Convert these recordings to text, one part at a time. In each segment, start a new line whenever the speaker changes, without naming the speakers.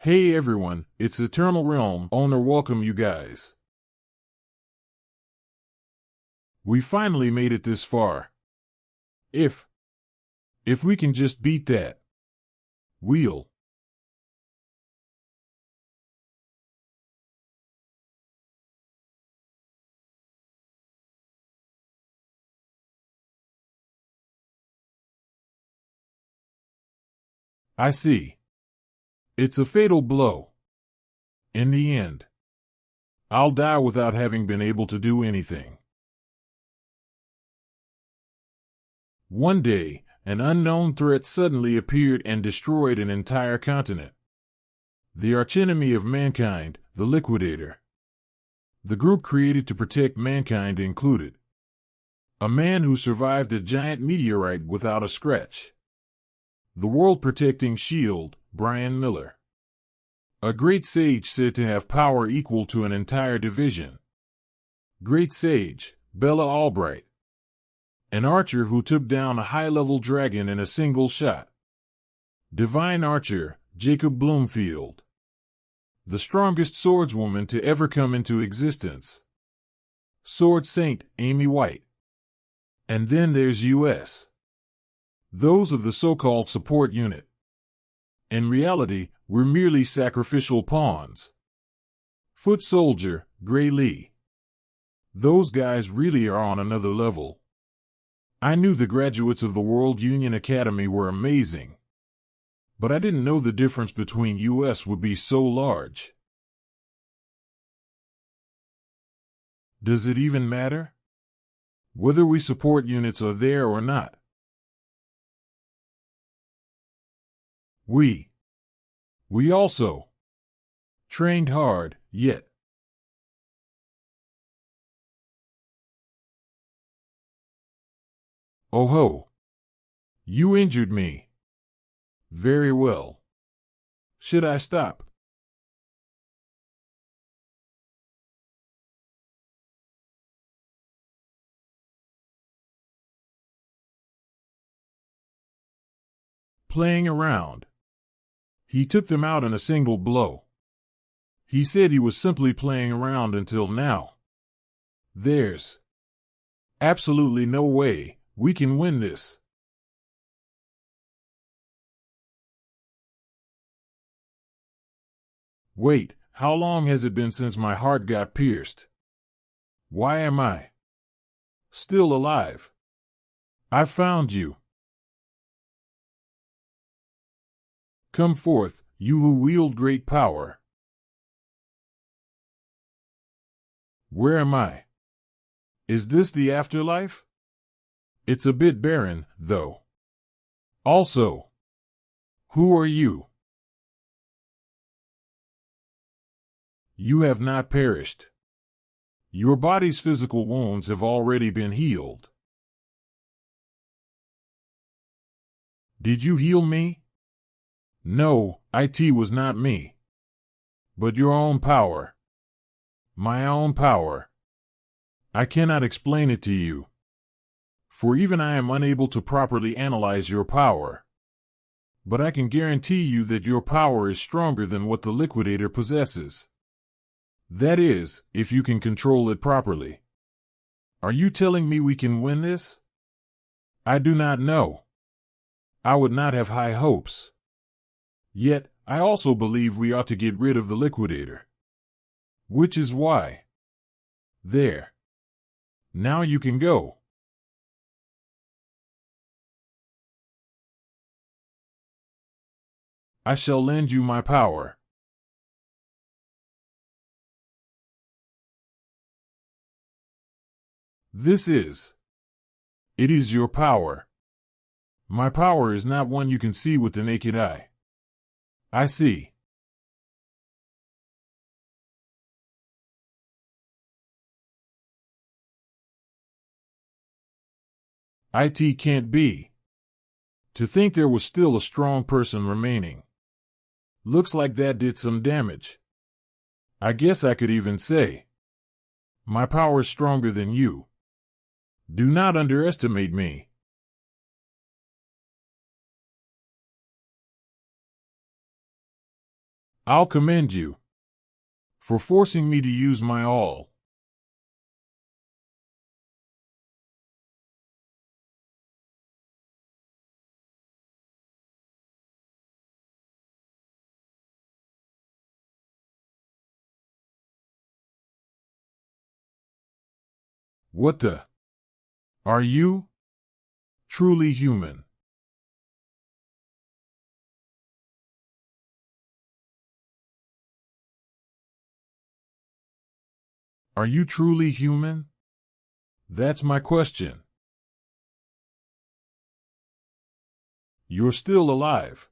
Hey everyone, it's Eternal Realm owner, welcome you guys. We finally made it this far. If we can just beat that wheel. I see. It's a fatal blow. In the end, I'll die without having been able to do anything. One day, an unknown threat suddenly appeared and destroyed an entire continent. The archenemy of mankind, the Liquidator. The group created to protect mankind included a man who survived a giant meteorite without a scratch. The world-protecting shield, Brian Miller. A great sage said to have power equal to an entire division. Great sage, Bella Albright. An archer who took down a high-level dragon in a single shot. Divine archer, Jacob Bloomfield. The strongest swordswoman to ever come into existence. Sword Saint, Amy White. And then there's U.S. Those of the so-called support unit. In reality, we're merely sacrificial pawns. Foot soldier, Gray Lee. Those guys really are on another level. I knew the graduates of the World Union Academy were amazing. But I didn't know the difference between US would be so large. Does it even matter? Whether we support units are there or not. We also trained hard, yet. Oh ho! You injured me. Very well. Should I stop? Playing around. He took them out in a single blow. He said he was simply playing around until now. There's absolutely no way we can win this. Wait, how long has it been since my heart got pierced? Why am I still alive? I found you. Come forth, you who wield great power. Where am I? Is this the afterlife? It's a bit barren, though. Also, who are you? You have not perished. Your body's physical wounds have already been healed. Did you heal me? No, it was not me. But your own power. My own power. I cannot explain it to you. For even I am unable to properly analyze your power. But I can guarantee you that your power is stronger than what the Liquidator possesses. That is, if you can control it properly. Are you telling me we can win this? I do not know. I would not have high hopes. Yet, I also believe we ought to get rid of the Liquidator. Which is why. There. Now you can go. I shall lend you my power. It is your power. My power is not one you can see with the naked eye. I see. It can't be. To think there was still a strong person remaining. Looks like that did some damage. I guess I could even say, my power is stronger than you. Do not underestimate me. I'll commend you for forcing me to use my all. What the? Are you truly human? Are you truly human? That's my question. You're still alive.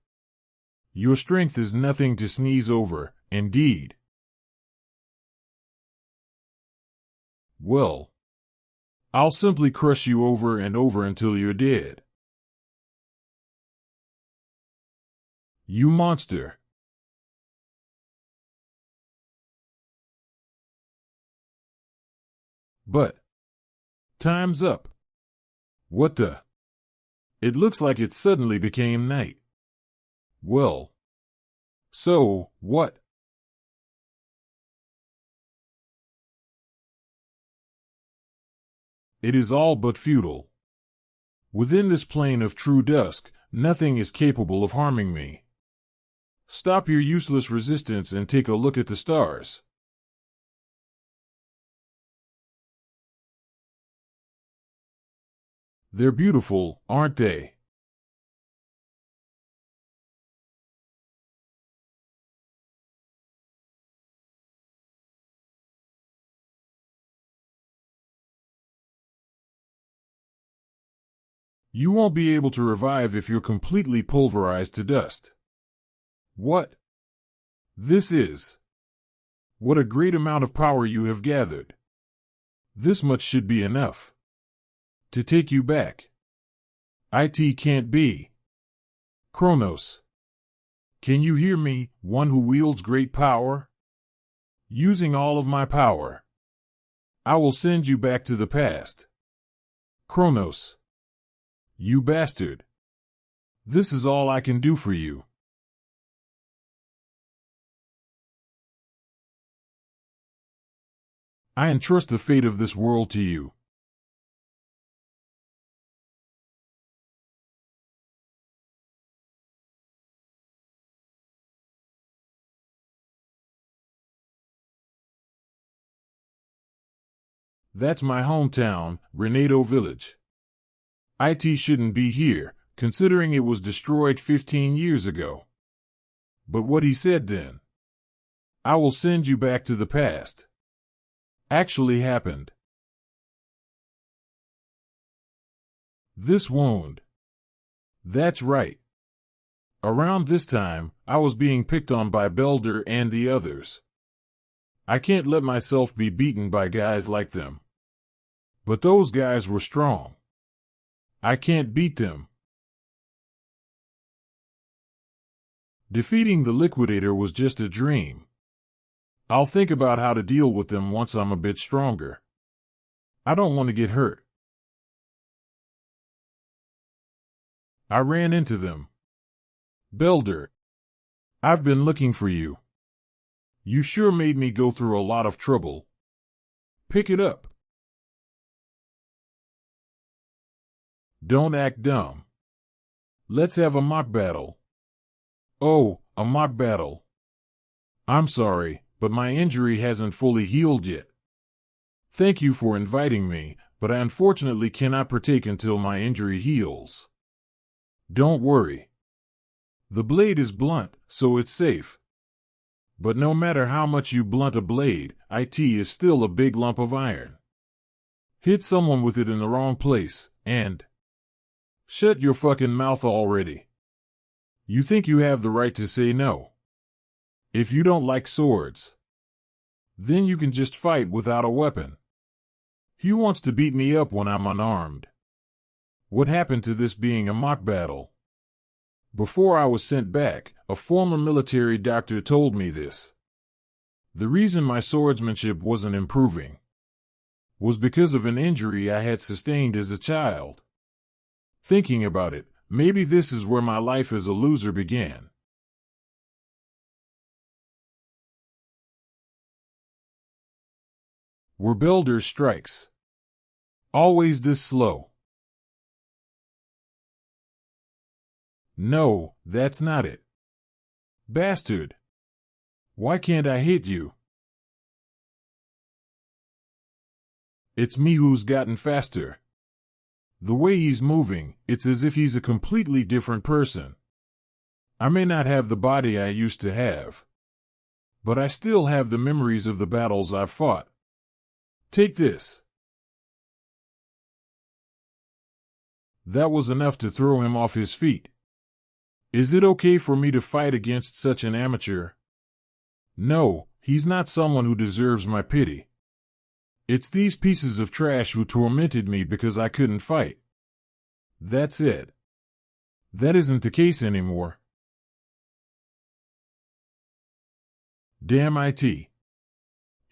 Your strength is nothing to sneeze over, indeed. Well, I'll simply crush you over and over until you're dead. You monster. But time's up. What the? It looks like it suddenly became night. Well, so what? It is all but futile. Within this plane of true dusk, nothing is capable of harming me. Stop your useless resistance and take a look at the stars. They're beautiful, aren't they? You won't be able to revive if you're completely pulverized to dust. What? This is. What a great amount of power you have gathered. This much should be enough to take you back. It can't be. Kronos. Can you hear me, one who wields great power? Using all of my power, I will send you back to the past. Kronos. You bastard. This is all I can do for you. I entrust the fate of this world to you. That's my hometown, Renato Village. It shouldn't be here, considering it was destroyed 15 years ago. But what he said then, I will send you back to the past, actually happened. This wound. That's right. Around this time, I was being picked on by Belder and the others. I can't let myself be beaten by guys like them. But those guys were strong. I can't beat them. Defeating the Liquidator was just a dream. I'll think about how to deal with them once I'm a bit stronger. I don't want to get hurt. I ran into them. Belder, I've been looking for you. You sure made me go through a lot of trouble. Pick it up. Don't act dumb. Let's have a mock battle. Oh, a mock battle. I'm sorry, but my injury hasn't fully healed yet. Thank you for inviting me, but I unfortunately cannot partake until my injury heals. Don't worry. The blade is blunt, so it's safe. But no matter how much you blunt a blade, it is still a big lump of iron. Hit someone with it in the wrong place, and... Shut your fucking mouth already. You think you have the right to say no. If you don't like swords, then you can just fight without a weapon. He wants to beat me up when I'm unarmed. What happened to this being a mock battle? Before I was sent back, a former military doctor told me this. The reason my swordsmanship wasn't improving was because of an injury I had sustained as a child. Thinking about it, maybe this is where my life as a loser began. Were builders' strikes always this slow? No, that's not it. Bastard! Why can't I hit you? It's me who's gotten faster. The way he's moving, it's as if he's a completely different person. I may not have the body I used to have, but I still have the memories of the battles I've fought. Take this. That was enough to throw him off his feet. Is it okay for me to fight against such an amateur? No, he's not someone who deserves my pity. It's these pieces of trash who tormented me because I couldn't fight. That's it. That isn't the case anymore. Damn it.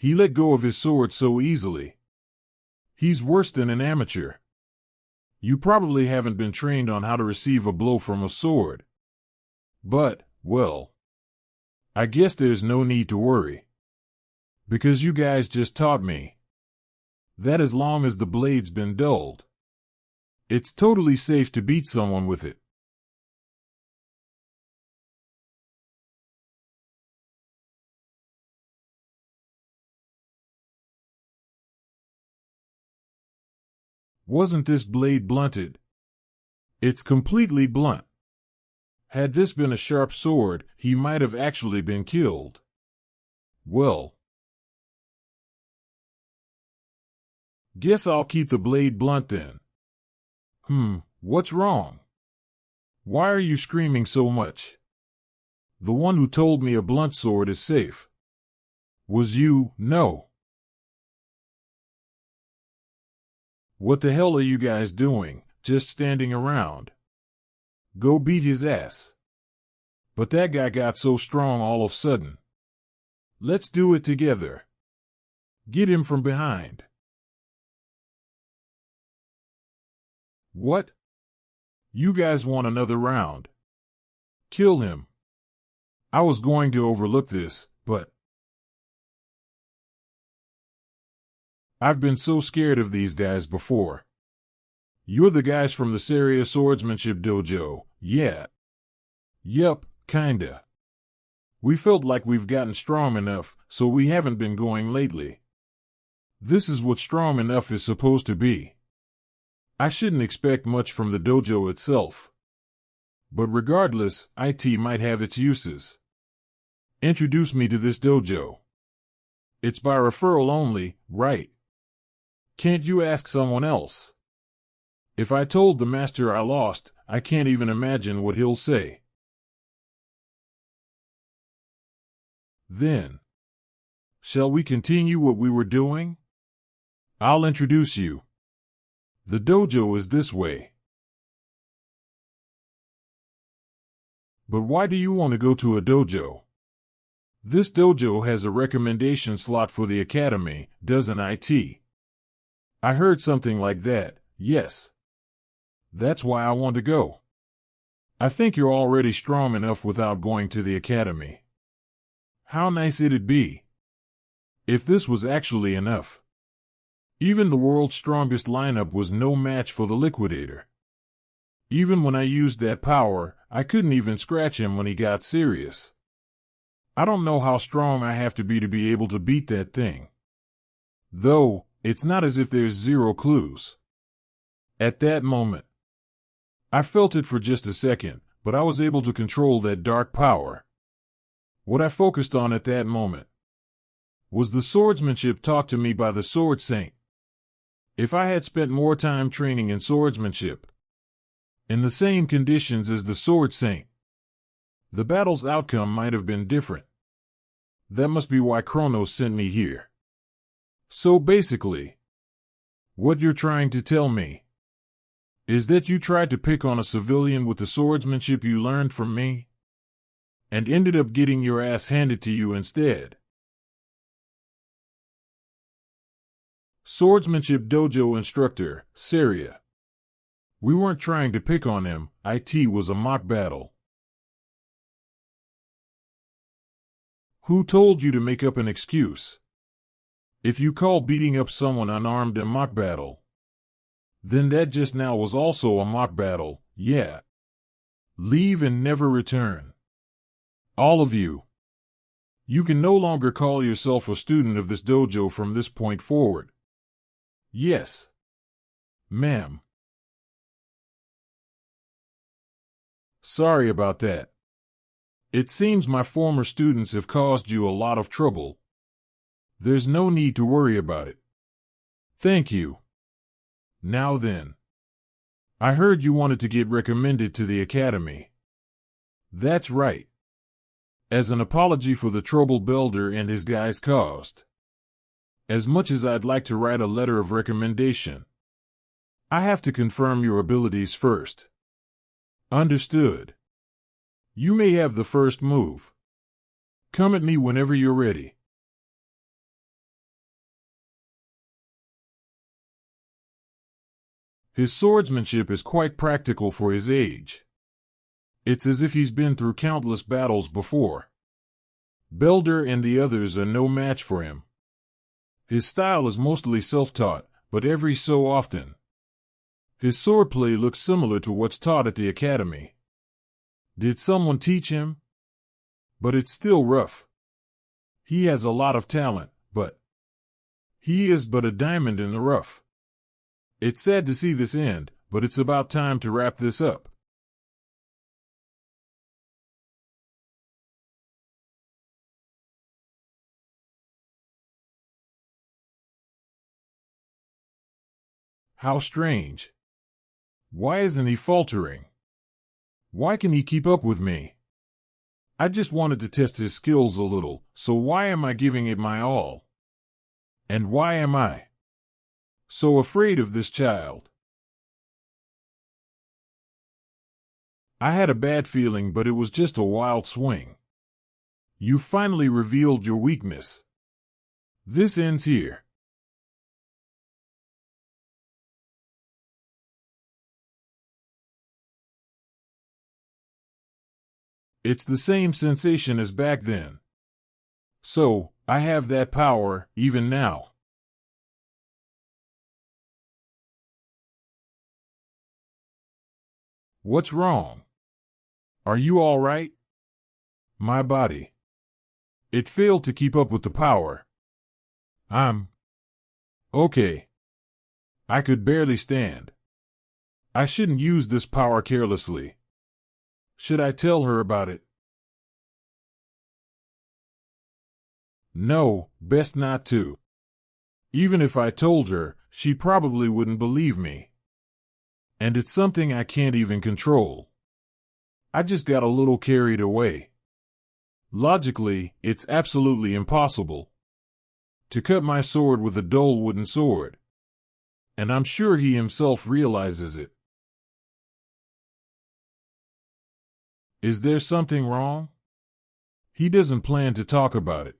He let go of his sword so easily. He's worse than an amateur. You probably haven't been trained on how to receive a blow from a sword. But, well, I guess there's no need to worry. Because you guys just taught me that as long as the blade's been dulled, it's totally safe to beat someone with it. Wasn't this blade blunted? It's completely blunt. Had this been a sharp sword, he might have actually been killed. Well, guess I'll keep the blade blunt then. What's wrong? Why are you screaming so much? The one who told me a blunt sword is safe was you. No. What the hell are you guys doing, just standing around? Go beat his ass. But that guy got so strong all of a sudden. Let's do it together. Get him from behind. What? You guys want another round? Kill him. I was going to overlook this, but I've been so scared of these guys before. You're the guys from the Seria Swordsmanship Dojo, yeah. Yup, kinda. We felt like we've gotten strong enough, so we haven't been going lately. This is what strong enough is supposed to be. I shouldn't expect much from the dojo itself. But regardless, IT might have its uses. Introduce me to this dojo. It's by referral only, right? Can't you ask someone else? If I told the master I lost, I can't even imagine what he'll say. Then, shall we continue what we were doing? I'll introduce you. The dojo is this way. But why do you want to go to a dojo? This dojo has a recommendation slot for the academy, doesn't it? I heard something like that, yes. That's why I want to go. I think you're already strong enough without going to the academy. How nice it'd be if this was actually enough. Even the world's strongest lineup was no match for the Liquidator. Even when I used that power, I couldn't even scratch him when he got serious. I don't know how strong I have to be able to beat that thing. Though, it's not as if there's zero clues. At that moment, I felt it for just a second, but I was able to control that dark power. What I focused on at that moment was the swordsmanship taught to me by the Sword Saint. If I had spent more time training in swordsmanship, in the same conditions as the Sword Saint, the battle's outcome might have been different. That must be why Kronos sent me here. So basically, what you're trying to tell me is that you tried to pick on a civilian with the swordsmanship you learned from me, and ended up getting your ass handed to you instead. Swordsmanship Dojo Instructor, Seria. We weren't trying to pick on him, it was a mock battle. Who told you to make up an excuse? If you call beating up someone unarmed a mock battle, then that just now was also a mock battle, yeah. Leave and never return. All of you. You can no longer call yourself a student of this dojo from this point forward. Yes. Ma'am. Sorry about that. It seems my former students have caused you a lot of trouble. There's no need to worry about it. Thank you. Now then. I heard you wanted to get recommended to the academy. That's right. As an apology for the trouble Belder and his guys caused. As much as I'd like to write a letter of recommendation, I have to confirm your abilities first. Understood. You may have the first move. Come at me whenever you're ready. His swordsmanship is quite practical for his age. It's as if he's been through countless battles before. Belder and the others are no match for him. His style is mostly self-taught, but every so often, his swordplay looks similar to what's taught at the academy. Did someone teach him? But it's still rough. He has a lot of talent, but he is but a diamond in the rough. It's sad to see this end, but it's about time to wrap this up. How strange. Why isn't he faltering? Why can he keep up with me? I just wanted to test his skills a little, so why am I giving it my all? And why am I so afraid of this child? I had a bad feeling, but it was just a wild swing. You finally revealed your weakness. This ends here. It's the same sensation as back then. So, I have that power, even now. What's wrong? Are you all right? My body. It failed to keep up with the power. I'm okay. I could barely stand. I shouldn't use this power carelessly. Should I tell her about it? No, best not to. Even if I told her, she probably wouldn't believe me. And it's something I can't even control. I just got a little carried away. Logically, it's absolutely impossible to cut my sword with a dull wooden sword. And I'm sure he himself realizes it. Is there something wrong? He doesn't plan to talk about it.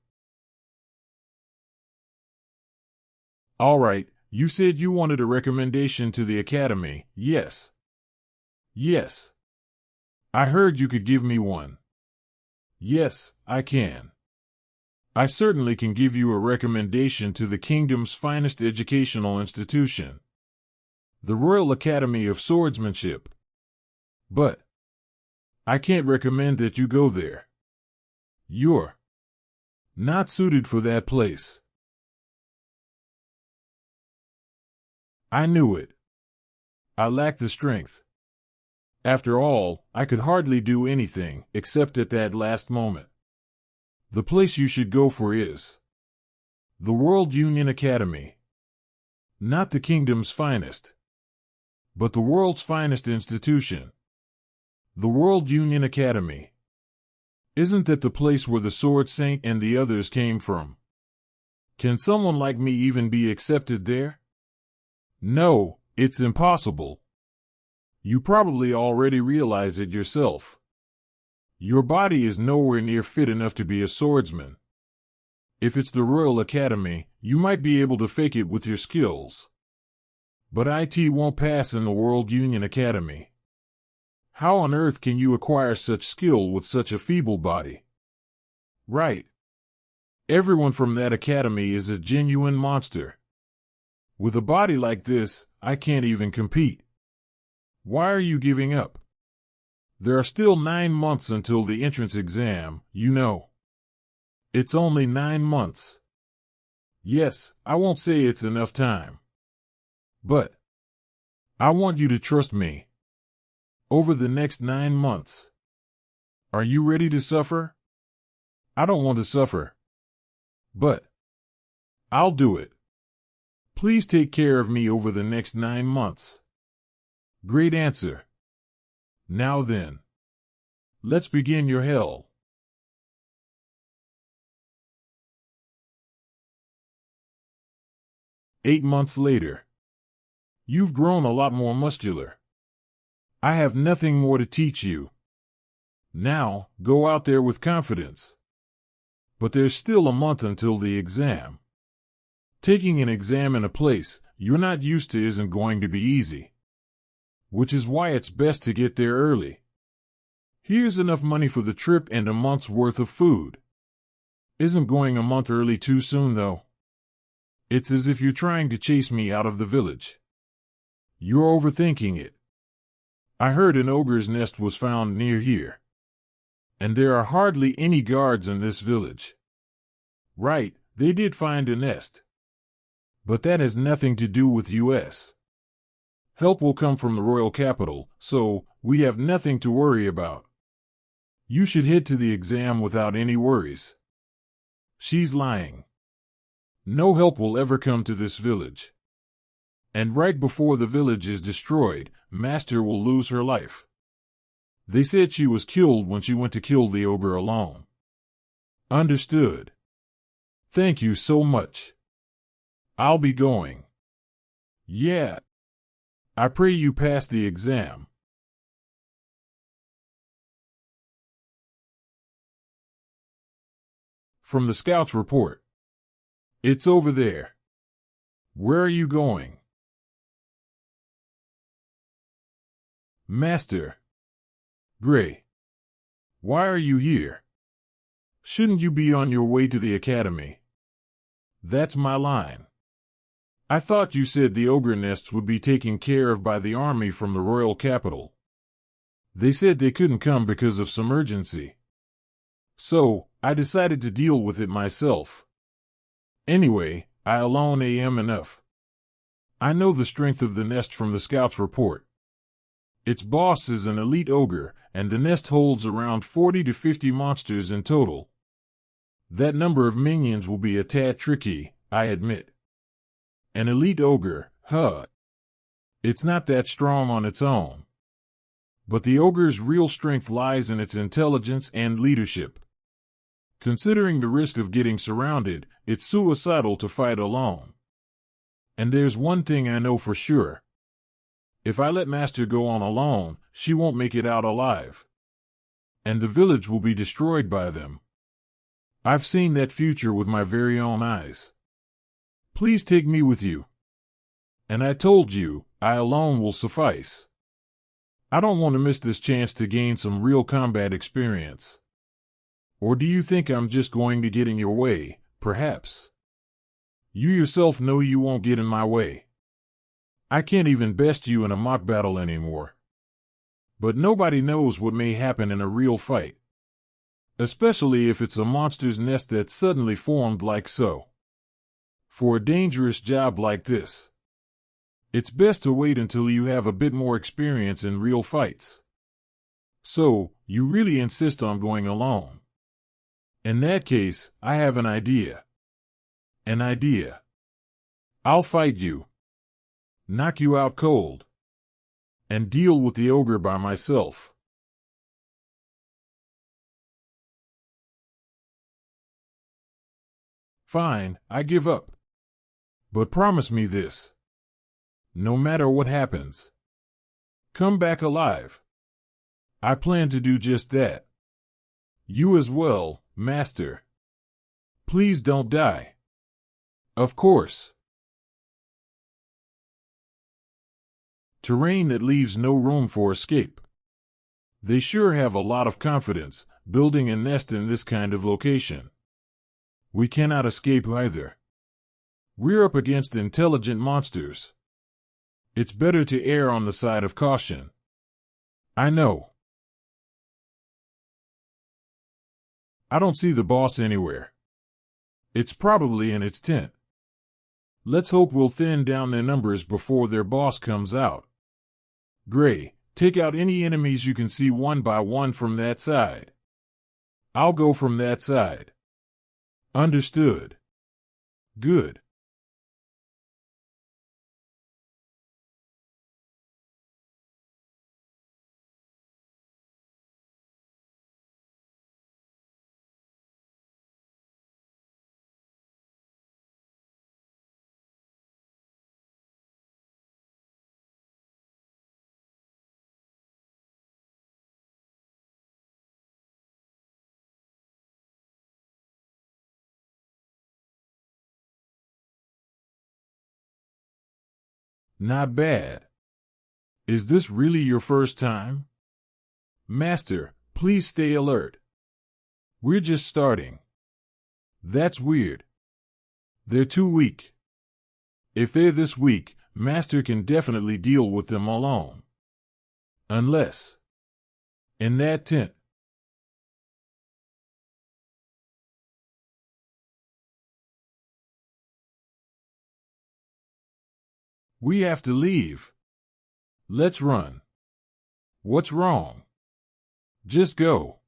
All right, you said you wanted a recommendation to the academy, yes. Yes. I heard you could give me one. Yes, I can. I certainly can give you a recommendation to the kingdom's finest educational institution, the Royal Academy of Swordsmanship. But I can't recommend that you go there. You're not suited for that place. I knew it. I lacked the strength. After all, I could hardly do anything, except at that last moment. The place you should go for is the World Union Academy. Not the kingdom's finest, but the world's finest institution. The World Union Academy. Isn't that the place where the Sword Saint and the others came from? Can someone like me even be accepted there? No, it's impossible. You probably already realize it yourself. Your body is nowhere near fit enough to be a swordsman. If it's the Royal Academy, you might be able to fake it with your skills. But IT won't pass in the World Union Academy. How on earth can you acquire such skill with such a feeble body? Right. Everyone from that academy is a genuine monster. With a body like this, I can't even compete. Why are you giving up? There are still 9 months until the entrance exam, you know. It's only 9 months. Yes, I won't say it's enough time. But I want you to trust me. Over the next 9 months. Are you ready to suffer? I don't want to suffer. But I'll do it. Please take care of me over the next 9 months. Great answer. Now then, let's begin your hell. Eight months later. You've grown a lot more muscular. I have nothing more to teach you. Now, go out there with confidence. But there's still a month until the exam. Taking an exam in a place you're not used to isn't going to be easy. Which is why it's best to get there early. Here's enough money for the trip and a month's worth of food. Isn't going a month early too soon, though? It's as if you're trying to chase me out of the village. You're overthinking it. I heard an ogre's nest was found near here. And there are hardly any guards in this village. Right, they did find a nest. But that has nothing to do with us. Help will come from the royal capital, so we have nothing to worry about. You should head to the exam without any worries. She's lying. No help will ever come to this village. And right before the village is destroyed, Master will lose her life. They said she was killed when she went to kill the ogre alone. Understood. Thank you so much. I'll be going. Yeah. I pray you pass the exam. From the scout's report. It's over there. Where are you going? Master. Gray. Why are you here? Shouldn't you be on your way to the academy? That's my line. I thought you said the ogre nests would be taken care of by the army from the royal capital. They said they couldn't come because of some urgency. So, I decided to deal with it myself. Anyway, I alone am enough. I know the strength of the nest from the scout's report. Its boss is an elite ogre, and the nest holds around 40 to 50 monsters in total. That number of minions will be a tad tricky, I admit. An elite ogre, huh? It's not that strong on its own. But the ogre's real strength lies in its intelligence and leadership. Considering the risk of getting surrounded, it's suicidal to fight alone. And there's one thing I know for sure. If I let Master go on alone, she won't make it out alive. And the village will be destroyed by them. I've seen that future with my very own eyes. Please take me with you. And I told you, I alone will suffice. I don't want to miss this chance to gain some real combat experience. Or do you think I'm just going to get in your way, perhaps? You yourself know you won't get in my way. I can't even best you in a mock battle anymore. But nobody knows what may happen in a real fight. Especially if it's a monster's nest that's suddenly formed like so. For a dangerous job like this, it's best to wait until you have a bit more experience in real fights. So, you really insist on going alone. In that case, I have an idea. An idea. I'll fight you. Knock you out cold. And deal with the ogre by myself. Fine, I give up. But promise me this. No matter what happens, come back alive. I plan to do just that. You as well, Master. Please don't die. Of course. Terrain that leaves no room for escape. They sure have a lot of confidence, building a nest in this kind of location. We cannot escape either. We're up against intelligent monsters. It's better to err on the side of caution. I know. I don't see the boss anywhere. It's probably in its tent. Let's hope we'll thin down their numbers before their boss comes out. Gray, take out any enemies you can see one by one from that side. I'll go from that side. Understood. Good. Not bad. Is this really your first time? Master, please stay alert. We're just starting. That's weird. They're too weak. If they're this weak, Master can definitely deal with them alone. Unless... in that tent. We have to leave. Let's run. What's wrong? Just go.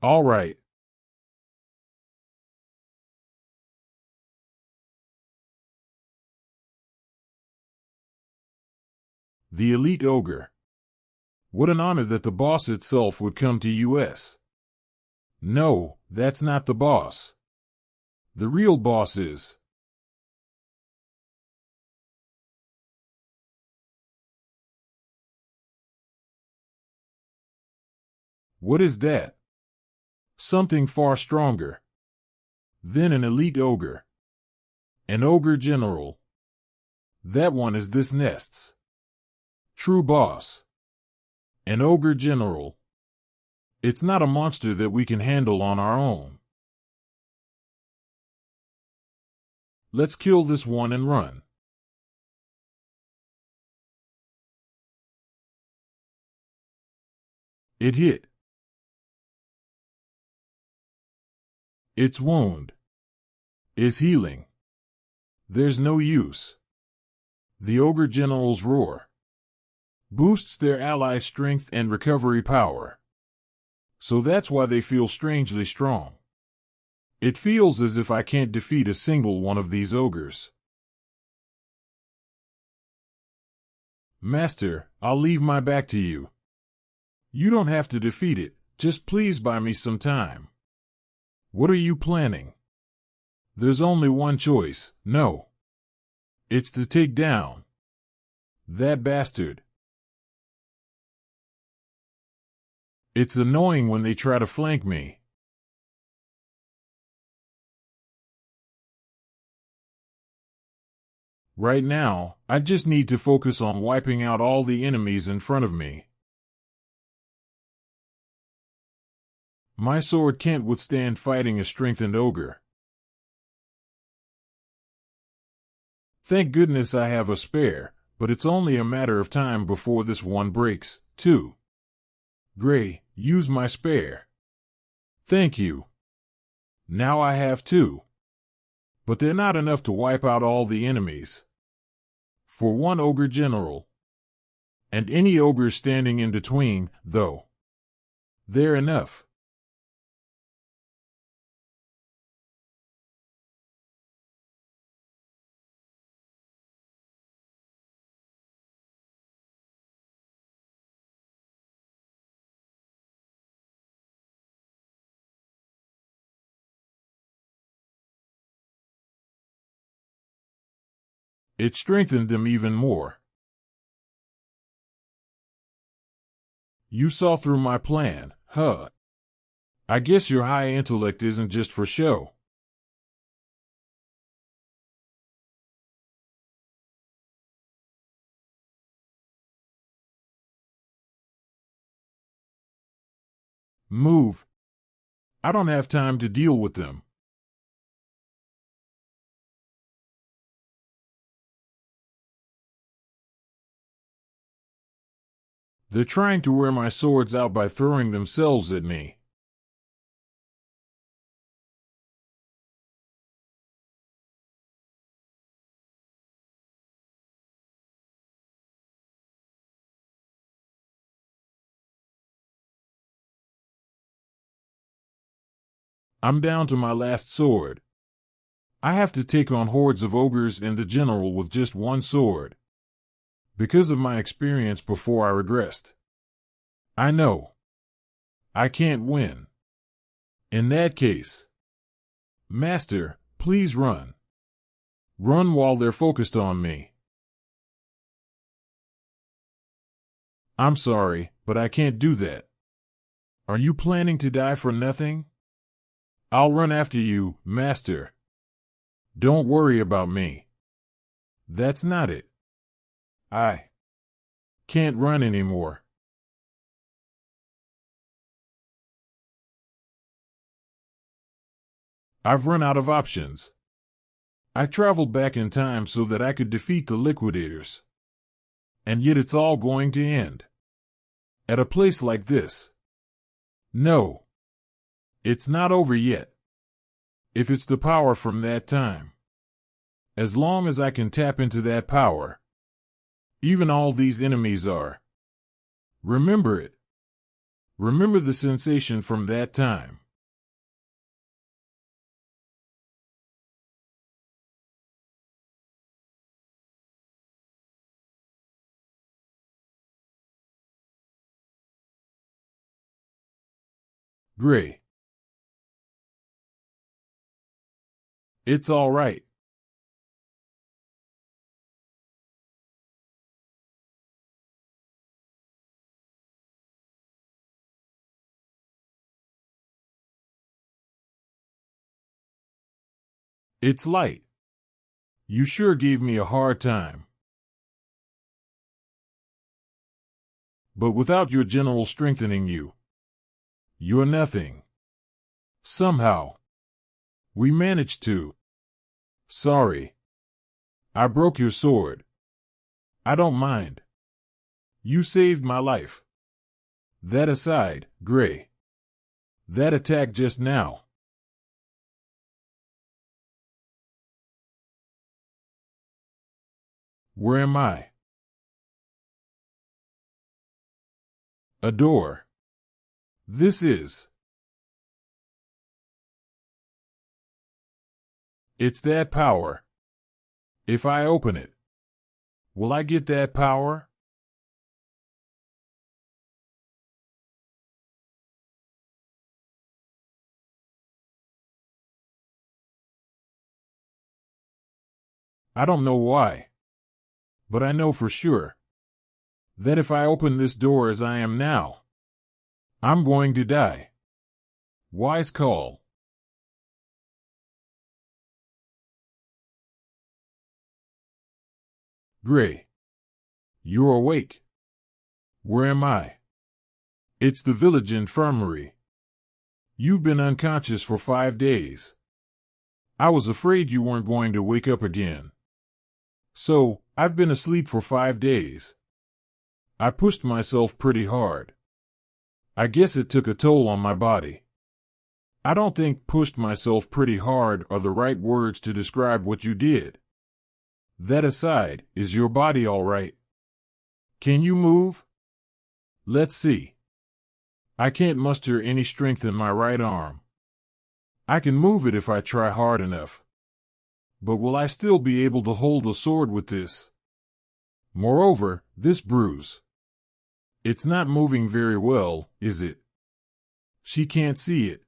All right. The elite ogre. What an honor that the boss itself would come to US. No, that's not the boss. The real boss is... What is that? Something far stronger. Then an elite ogre. An ogre general. That one is this nest's true boss. An ogre general. It's not a monster that we can handle on our own. Let's kill this one and run. It hit. Its wound is healing. There's no use. The ogre general's roar boosts their allies' strength and recovery power. So that's why they feel strangely strong. It feels as if I can't defeat a single one of these ogres. Master, I'll leave my back to you. You don't have to defeat it, just please buy me some time. What are you planning? There's only one choice, no. It's to take down that bastard. It's annoying when they try to flank me. Right now, I just need to focus on wiping out all the enemies in front of me. My sword can't withstand fighting a strengthened ogre. Thank goodness I have a spare, but it's only a matter of time before this one breaks, too. Gray, use my spare. Thank you. Now I have two. But they're not enough to wipe out all the enemies. For one ogre general. And any ogre standing in between, though. They're enough. It strengthened them even more. You saw through my plan, huh? I guess your high intellect isn't just for show. Move. I don't have time to deal with them. They're trying to wear my swords out by throwing themselves at me. I'm down to my last sword. I have to take on hordes of ogres and the general with just one sword. Because of my experience before, I regressed. I know. I can't win. In that case, Master, please run. Run while they're focused on me. I'm sorry, but I can't do that. Are you planning to die for nothing? I'll run after you, Master. Don't worry about me. That's not it. I can't run anymore. I've run out of options. I traveled back in time so that I could defeat the liquidators. And yet it's all going to end. At a place like this. No. It's not over yet. If it's the power from that time. As long as I can tap into that power. Even all these enemies are. Remember it. Remember the sensation from that time. Gray. It's all right. It's light. You sure gave me a hard time. But without your general strengthening you, you're nothing. Somehow, we managed to. Sorry. I broke your sword. I don't mind. You saved my life. That aside, Gray. That attack just now. Where am I? A door. This is. It's that power. If I open it, will I get that power? I don't know why. But I know for sure that if I open this door as I am now, I'm going to die. Wise call. Gray. You're awake. Where am I? It's the village infirmary. You've been unconscious for 5 days. I was afraid you weren't going to wake up again. So, I've been asleep for 5 days. I pushed myself pretty hard. I guess it took a toll on my body. I don't think pushed myself pretty hard are the right words to describe what you did. That aside, is your body all right? Can you move? Let's see. I can't muster any strength in my right arm. I can move it if I try hard enough. But will I still be able to hold a sword with this? Moreover, this bruise. It's not moving very well, is it? She can't see it.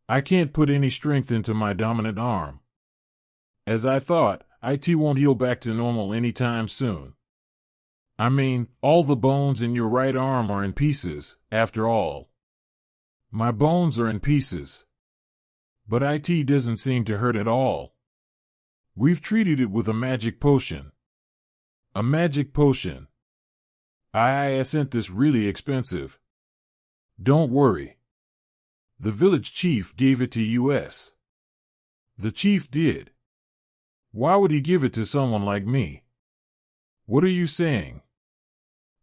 I can't put any strength into my dominant arm. As I thought, it won't heal back to normal anytime soon. I mean, all the bones in your right arm are in pieces, after all. My bones are in pieces. But it doesn't seem to hurt at all. We've treated it with a magic potion. A magic potion. I sent this really expensive. Don't worry. The village chief gave it to us. The chief did. Why would he give it to someone like me? What are you saying?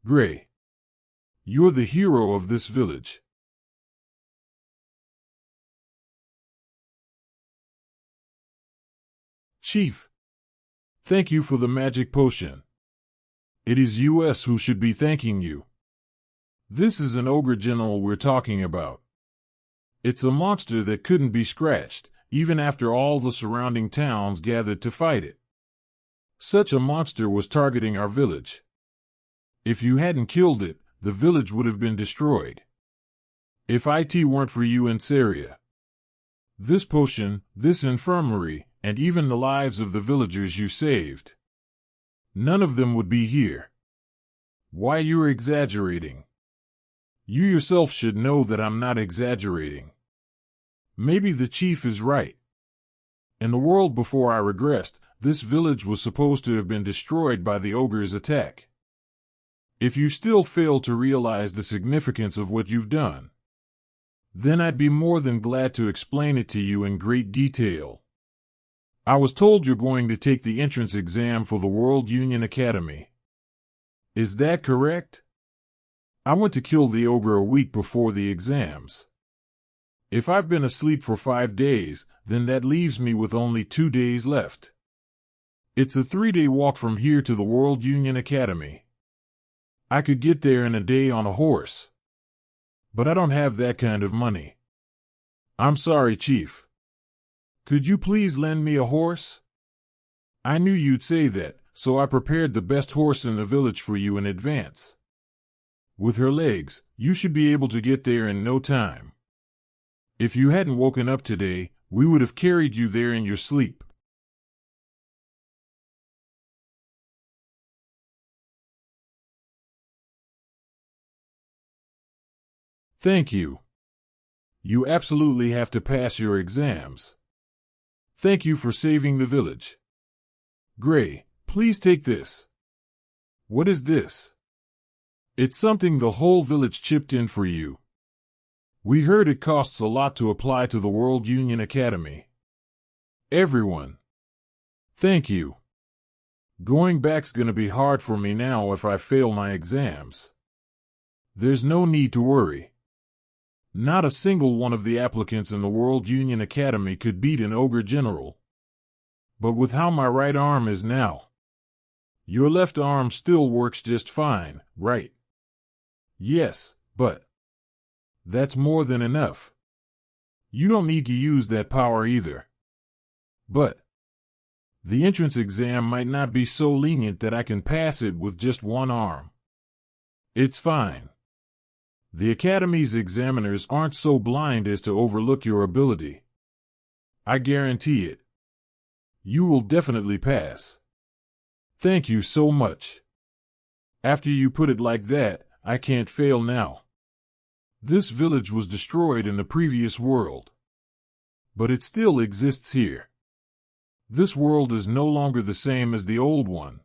Gray. You're the hero of this village. Chief, thank you for the magic potion. It is us who should be thanking you. This is an ogre general we're talking about. It's a monster that couldn't be scratched, even after all the surrounding towns gathered to fight it. Such a monster was targeting our village. If you hadn't killed it, the village would have been destroyed. If it weren't for you and Saria, this potion, this infirmary, and even the lives of the villagers you saved, none of them would be here. Why, you're exaggerating. You yourself should know that I'm not exaggerating. Maybe the chief is right. In the world before I regressed, this village was supposed to have been destroyed by the ogre's attack. If you still fail to realize the significance of what you've done, then I'd be more than glad to explain it to you in great detail. I was told you're going to take the entrance exam for the World Union Academy. Is that correct? I went to kill the ogre a week before the exams. If I've been asleep for 5 days, then that leaves me with only 2 days left. It's a 3-day walk from here to the World Union Academy. I could get there in a day on a horse. But I don't have that kind of money. I'm sorry, Chief. Could you please lend me a horse? I knew you'd say that, so I prepared the best horse in the village for you in advance. With her legs, you should be able to get there in no time. If you hadn't woken up today, we would have carried you there in your sleep. Thank you. You absolutely have to pass your exams. Thank you for saving the village. Gray, please take this. What is this? It's something the whole village chipped in for you. We heard it costs a lot to apply to the World Union Academy. Everyone. Thank you. Going back's gonna be hard for me now if I fail my exams. There's no need to worry. Not a single one of the applicants in the World Union Academy could beat an ogre general. But with how my right arm is now, your left arm still works just fine, right? Yes, but that's more than enough. You don't need to use that power either. But the entrance exam might not be so lenient that I can pass it with just one arm. It's fine. The Academy's examiners aren't so blind as to overlook your ability. I guarantee it. You will definitely pass. Thank you so much. After you put it like that, I can't fail now. This village was destroyed in the previous world. But it still exists here. This world is no longer the same as the old one.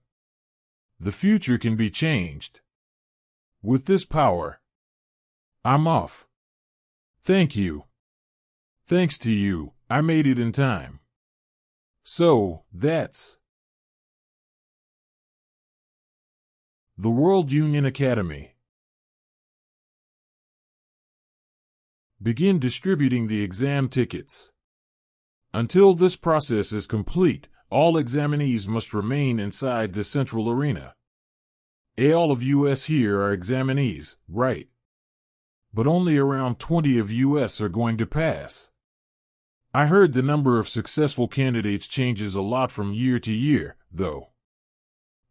The future can be changed. With this power, I'm off. Thank you. Thanks to you, I made it in time. So, that's the World Union Academy. Begin distributing the exam tickets. Until this process is complete, all examinees must remain inside the central arena. All of us here are examinees, right? But only around 20 of us are going to pass. I heard the number of successful candidates changes a lot from year to year, though.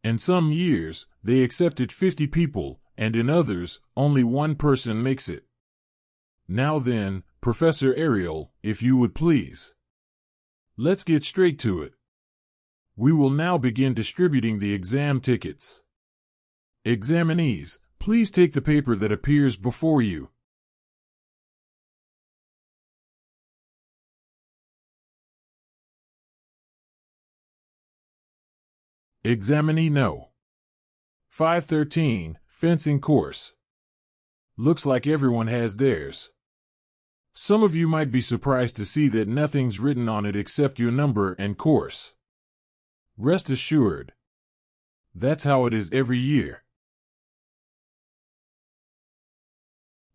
In some years, they accepted 50 people, and in others, only one person makes it. Now then, Professor Ariel, if you would please. Let's get straight to it. We will now begin distributing the exam tickets. Examinees, please take the paper that appears before you. Examinee No. 513, Fencing Course. Looks like everyone has theirs. Some of you might be surprised to see that nothing's written on it except your number and course. Rest assured. That's how it is every year.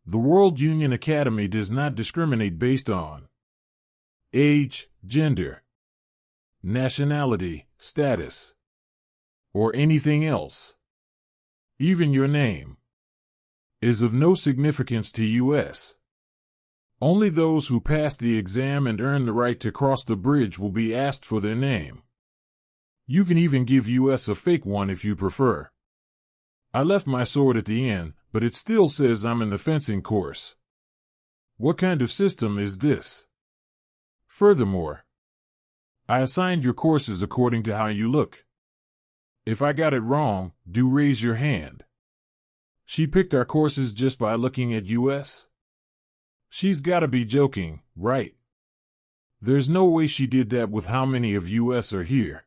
The World Union Academy does not discriminate based on age, gender, nationality, status, or anything else. Even your name is of no significance to U.S. Only those who pass the exam and earn the right to cross the bridge will be asked for their name. You can even give U.S. a fake one if you prefer. I left my sword at the inn, but it still says I'm in the fencing course. What kind of system is this? Furthermore, I assigned your courses according to how you look. If I got it wrong, do raise your hand. She picked our courses just by looking at U.S.? She's gotta be joking, right? There's no way she did that with how many of U.S. are here.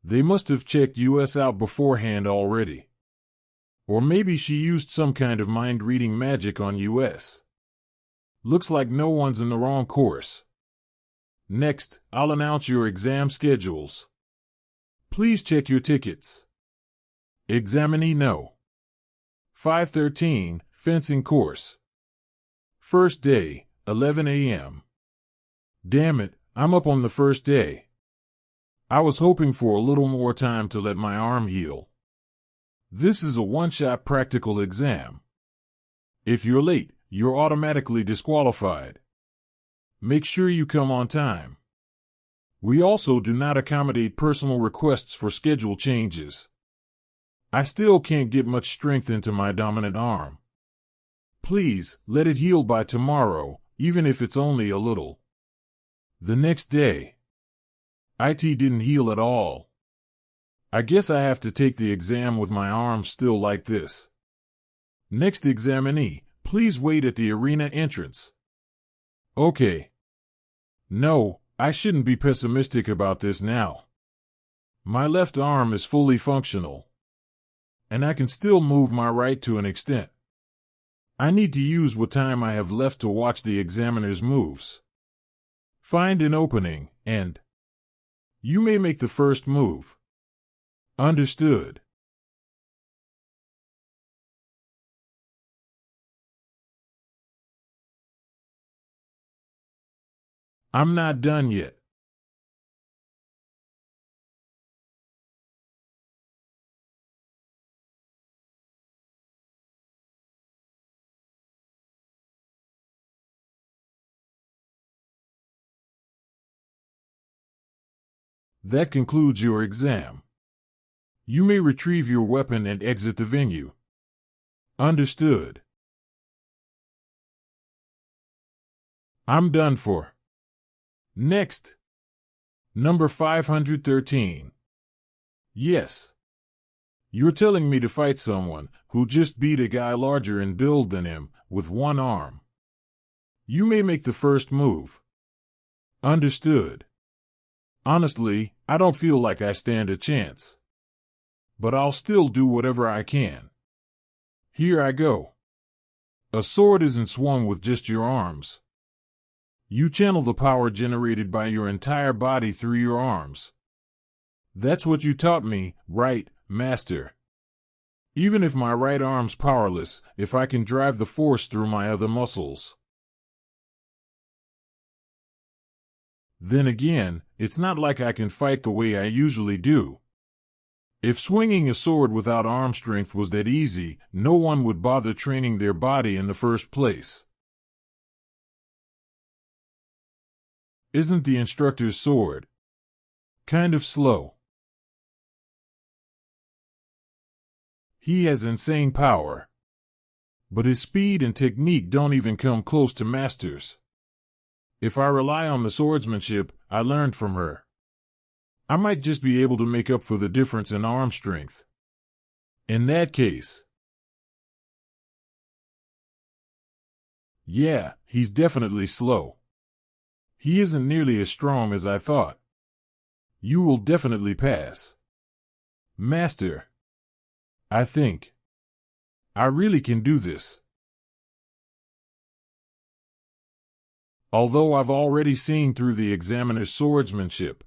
They must have checked U.S. out beforehand already. Or maybe she used some kind of mind-reading magic on U.S. Looks like no one's in the wrong course. Next, I'll announce your exam schedules. Please check your tickets. Examinee No. 513, fencing course. First day, 11 a.m. Damn it, I'm up on the first day. I was hoping for a little more time to let my arm heal. This is a one-shot practical exam. If you're late, you're automatically disqualified. Make sure you come on time. We also do not accommodate personal requests for schedule changes. I still can't get much strength into my dominant arm. Please, let it heal by tomorrow, even if it's only a little. The next day, IT didn't heal at all. I guess I have to take the exam with my arm still like this. Next examinee, please wait at the arena entrance. Okay. No, I shouldn't be pessimistic about this now. My left arm is fully functional, and I can still move my right to an extent. I need to use what time I have left to watch the examiner's moves. Find an opening, and you may make the first move. Understood. I'm not done yet. That concludes your exam. You may retrieve your weapon and exit the venue. Understood. I'm done for. Next. Number 513. Yes. You're telling me to fight someone who just beat a guy larger in build than him with one arm. You may make the first move. Understood. Honestly, I don't feel like I stand a chance. But I'll still do whatever I can. Here I go. A sword isn't swung with just your arms. You channel the power generated by your entire body through your arms. That's what you taught me, right, Master? Even if my right arm's powerless, if I can drive the force through my other muscles. Then again, it's not like I can fight the way I usually do. If swinging a sword without arm strength was that easy, no one would bother training their body in the first place. Isn't the instructor's sword kind of slow? He has insane power, but his speed and technique don't even come close to Master's. If I rely on the swordsmanship I learned from her, I might just be able to make up for the difference in arm strength. In that case, yeah, he's definitely slow. He isn't nearly as strong as I thought. You will definitely pass. Master, I think I really can do this. Although I've already seen through the examiner's swordsmanship.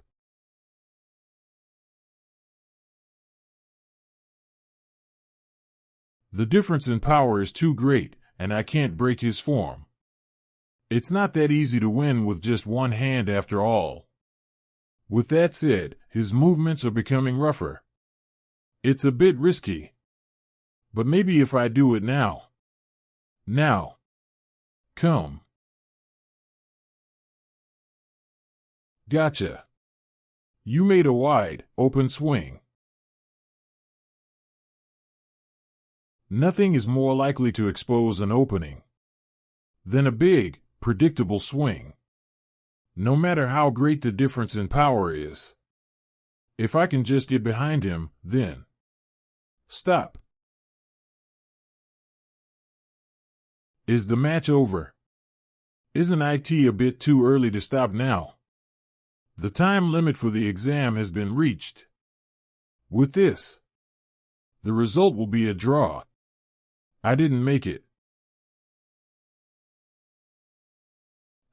The difference in power is too great, and I can't break his form. It's not that easy to win with just one hand after all. With that said, his movements are becoming rougher. It's a bit risky. But maybe if I do it now. Now. Come. Gotcha. You made a wide, open swing. Nothing is more likely to expose an opening than a big, predictable swing. No matter how great the difference in power is. If I can just get behind him, then. Stop. Is the match over? Isn't it a bit too early to stop now? The time limit for the exam has been reached. With this, the result will be a draw. I didn't make it.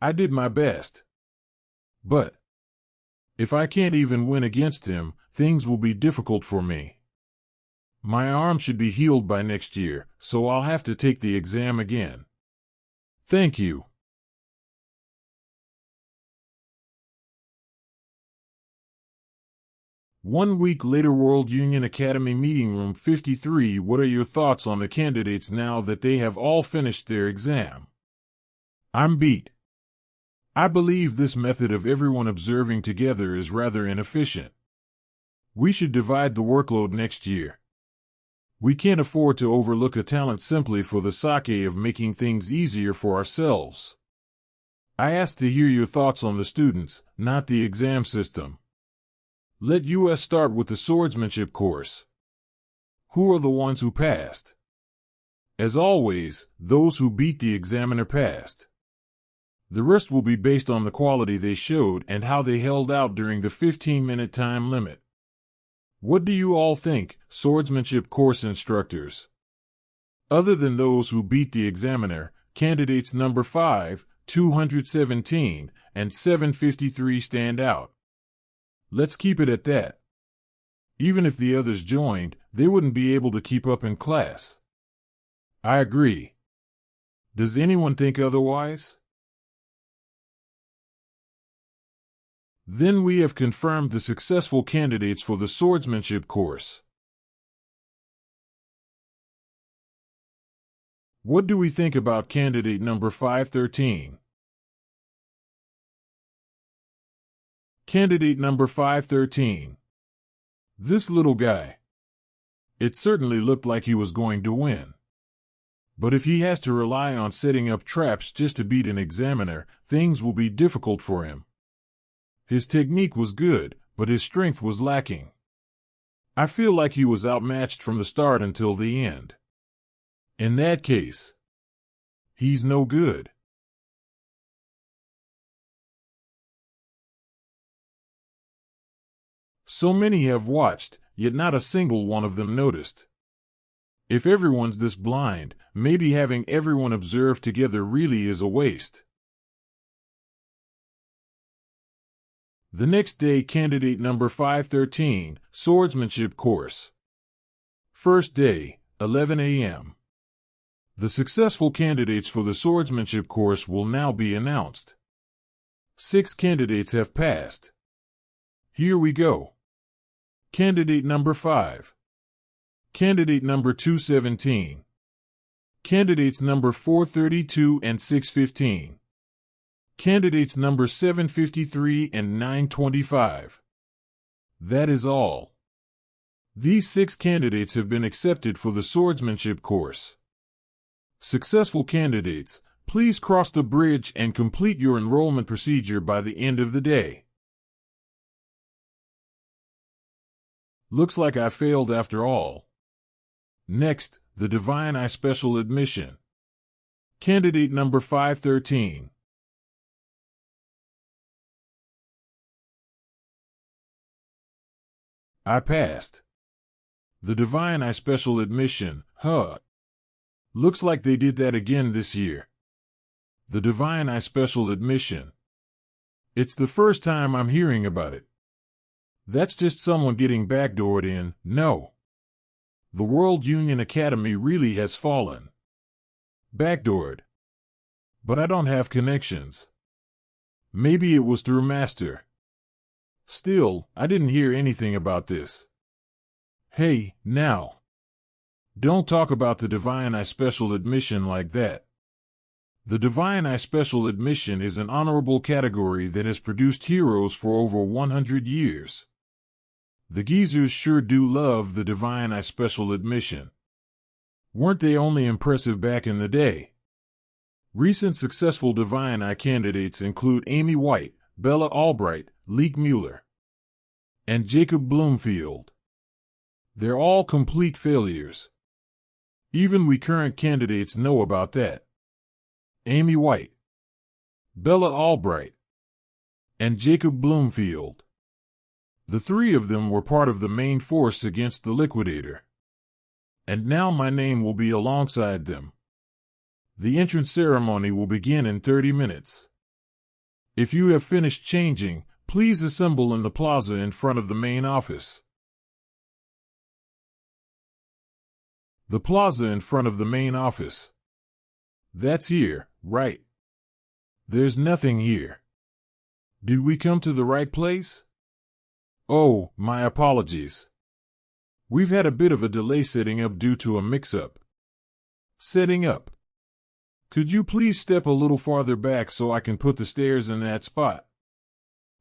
I did my best. But if I can't even win against him, things will be difficult for me. My arm should be healed by next year, so I'll have to take the exam again. Thank you. One week later, World Union Academy Meeting Room 53. What are your thoughts on the candidates now that they have all finished their exam? I'm beat. I believe this method of everyone observing together is rather inefficient. We should divide the workload next year. We can't afford to overlook a talent simply for the sake of making things easier for ourselves. I asked to hear your thoughts on the students, not the exam system. Let us start with the swordsmanship course. Who are the ones who passed? As always, those who beat the examiner passed. The rest will be based on the quality they showed and how they held out during the 15-minute time limit. What do you all think, swordsmanship course instructors? Other than those who beat the examiner, candidates number 5, 217, and 753 stand out. Let's keep it at that. Even if the others joined, they wouldn't be able to keep up in class. I agree. Does anyone think otherwise? Then we have confirmed the successful candidates for the swordsmanship course. What do we think about candidate number 513? Candidate number 513. This little guy. It certainly looked like he was going to win. But if he has to rely on setting up traps just to beat an examiner, things will be difficult for him. His technique was good, but his strength was lacking. I feel like he was outmatched from the start until the end. In that case, he's no good. So many have watched, yet not a single one of them noticed. If everyone's this blind, maybe having everyone observe together really is a waste. The next day, candidate number 513, swordsmanship course. First day, 11 a.m. The successful candidates for the swordsmanship course will now be announced. 6 candidates have passed. Here we go. Candidate number 5. Candidate number 217. Candidates number 432 and 615. Candidates number 753 and 925. That is all. These 6 candidates have been accepted for the swordsmanship course. Successful candidates, please cross the bridge and complete your enrollment procedure by the end of the day. Looks like I failed after all. Next, the Divine Eye Special Admission. Candidate number 513. I passed. The Divine Eye Special Admission, Looks like they did that again this year. The Divine Eye Special Admission. It's the first time I'm hearing about it. That's just someone getting backdoored in, no. The World Union Academy really has fallen. Backdoored. But I don't have connections. Maybe it was through Master. Still, I didn't hear anything about this. Hey, now. Don't talk about the Divine Eye Special Admission like that. The Divine Eye Special Admission is an honorable category that has produced heroes for over 100 years. The geezers sure do love the Divine Eye Special Admission. Weren't they only impressive back in the day? Recent successful Divine Eye candidates include Amy White, Bella Albright, Leek Mueller, and Jacob Bloomfield. They're all complete failures. Even we current candidates know about that. Amy White, Bella Albright, and Jacob Bloomfield. The three of them were part of the main force against the Liquidator. And now my name will be alongside them. The entrance ceremony will begin in 30 minutes. If you have finished changing, please assemble in the plaza in front of the main office. The plaza in front of the main office. That's here, right? There's nothing here. Did we come to the right place? Oh, my apologies. We've had a bit of a delay setting up due to a mix-up. Setting up. Could you please step a little farther back so I can put the stairs in that spot?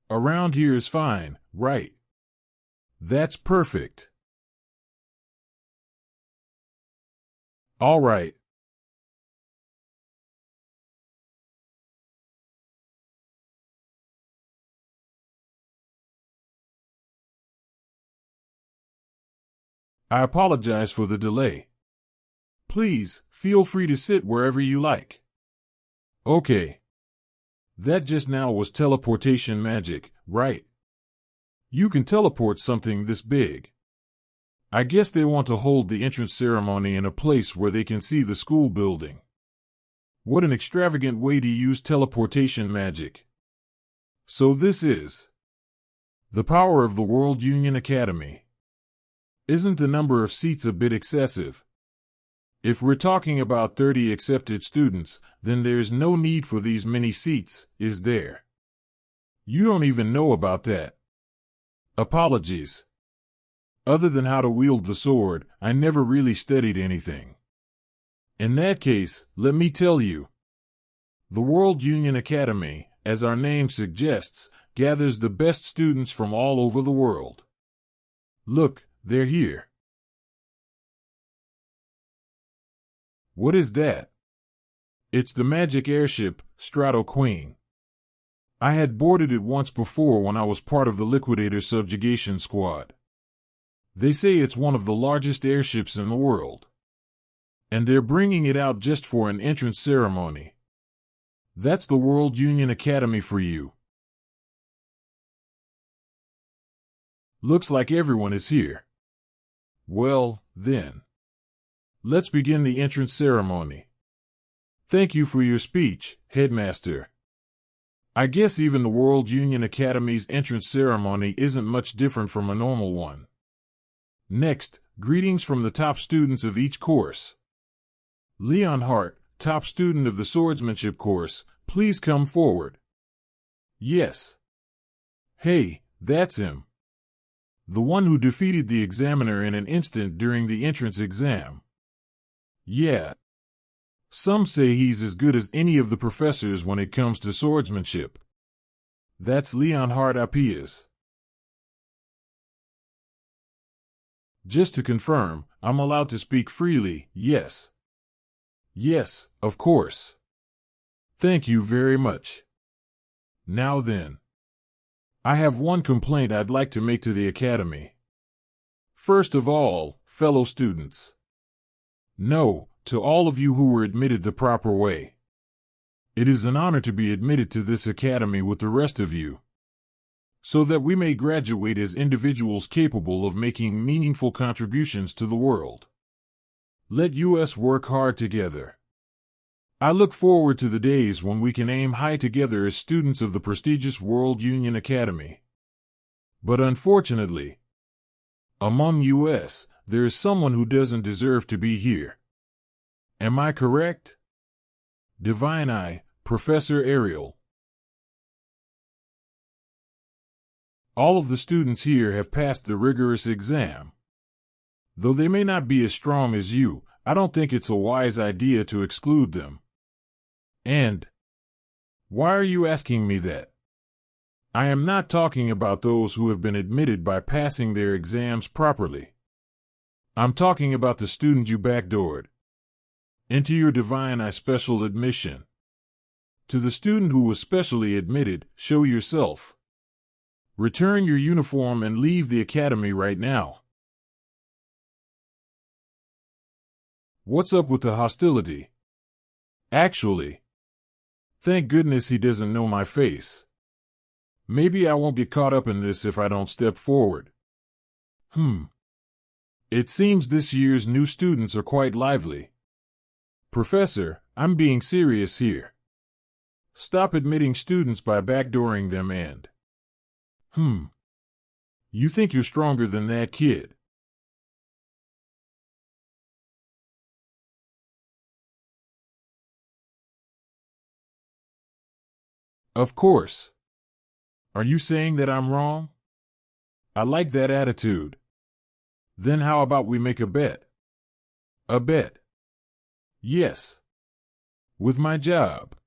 Around here is fine, right? That's perfect. All right. I apologize for the delay. Please, feel free to sit wherever you like. Okay. That just now was teleportation magic, right? You can teleport something this big. I guess they want to hold the entrance ceremony in a place where they can see the school building. What an extravagant way to use teleportation magic. So this is the power of the World Union Academy. Isn't the number of seats a bit excessive? If we're talking about 30 accepted students, then there's no need for these many seats, is there? You don't even know about that. Apologies. Other than how to wield the sword, I never really studied anything. In that case, let me tell you. The World Union Academy, as our name suggests, gathers the best students from all over the world. Look, they're here. What is that? It's the magic airship, Strato Queen. I had boarded it once before when I was part of the Liquidator subjugation squad. They say it's one of the largest airships in the world. And they're bringing it out just for an entrance ceremony. That's the World Union Academy for you. Looks like everyone is here. Well, then. Let's begin the entrance ceremony. Thank you for your speech, Headmaster. I guess even the World Union Academy's entrance ceremony isn't much different from a normal one. Next, greetings from the top students of each course. Leon Hart, top student of the swordsmanship course, please come forward. Yes. Hey, that's him. The one who defeated the examiner in an instant during the entrance exam. Yeah. Some say he's as good as any of the professors when it comes to swordsmanship. That's Leon Hart Apias. Just to confirm, I'm allowed to speak freely, yes. Yes, of course. Thank you very much. Now then. I have one complaint I'd like to make to the Academy. First of all, fellow students. No, to all of you who were admitted the proper way. It is an honor to be admitted to this Academy with the rest of you, so that we may graduate as individuals capable of making meaningful contributions to the world. Let us work hard together. I look forward to the days when we can aim high together as students of the prestigious World Union Academy. But unfortunately, among us, there is someone who doesn't deserve to be here. Am I correct? Divine Eye, Professor Ariel. All of the students here have passed the rigorous exam. Though they may not be as strong as you, I don't think it's a wise idea to exclude them. And why are you asking me that? I am not talking about those who have been admitted by passing their exams properly. I'm talking about the student you backdoored into your Divine Eye special admission. To the student who was specially admitted, show yourself. Return your uniform and leave the academy right now. What's up with the hostility? Actually, thank goodness he doesn't know my face. Maybe I won't get caught up in this if I don't step forward. It seems this year's new students are quite lively. Professor, I'm being serious here. Stop admitting students by backdooring them and... You think you're stronger than that kid? Of course. Are you saying that I'm wrong? I like that attitude. Then how about we make a bet? A bet? Yes. With my job.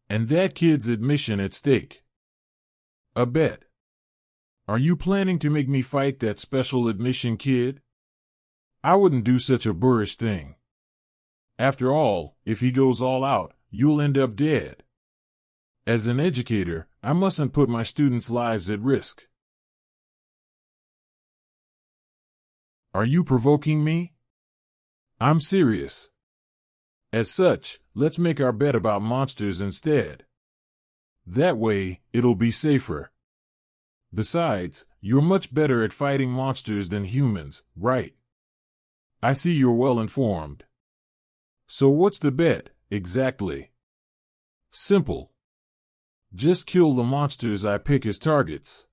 And that kid's admission at stake. A bet. Are you planning to make me fight that special admission kid? I wouldn't do such a boorish thing. After all, if he goes all out, you'll end up dead. As an educator, I mustn't put my students' lives at risk. Are you provoking me? I'm serious. As such, let's make our bet about monsters instead. That way, it'll be safer. Besides, you're much better at fighting monsters than humans, right? I see you're well informed. So what's the bet, exactly? Simple. Just kill the monsters I pick as targets.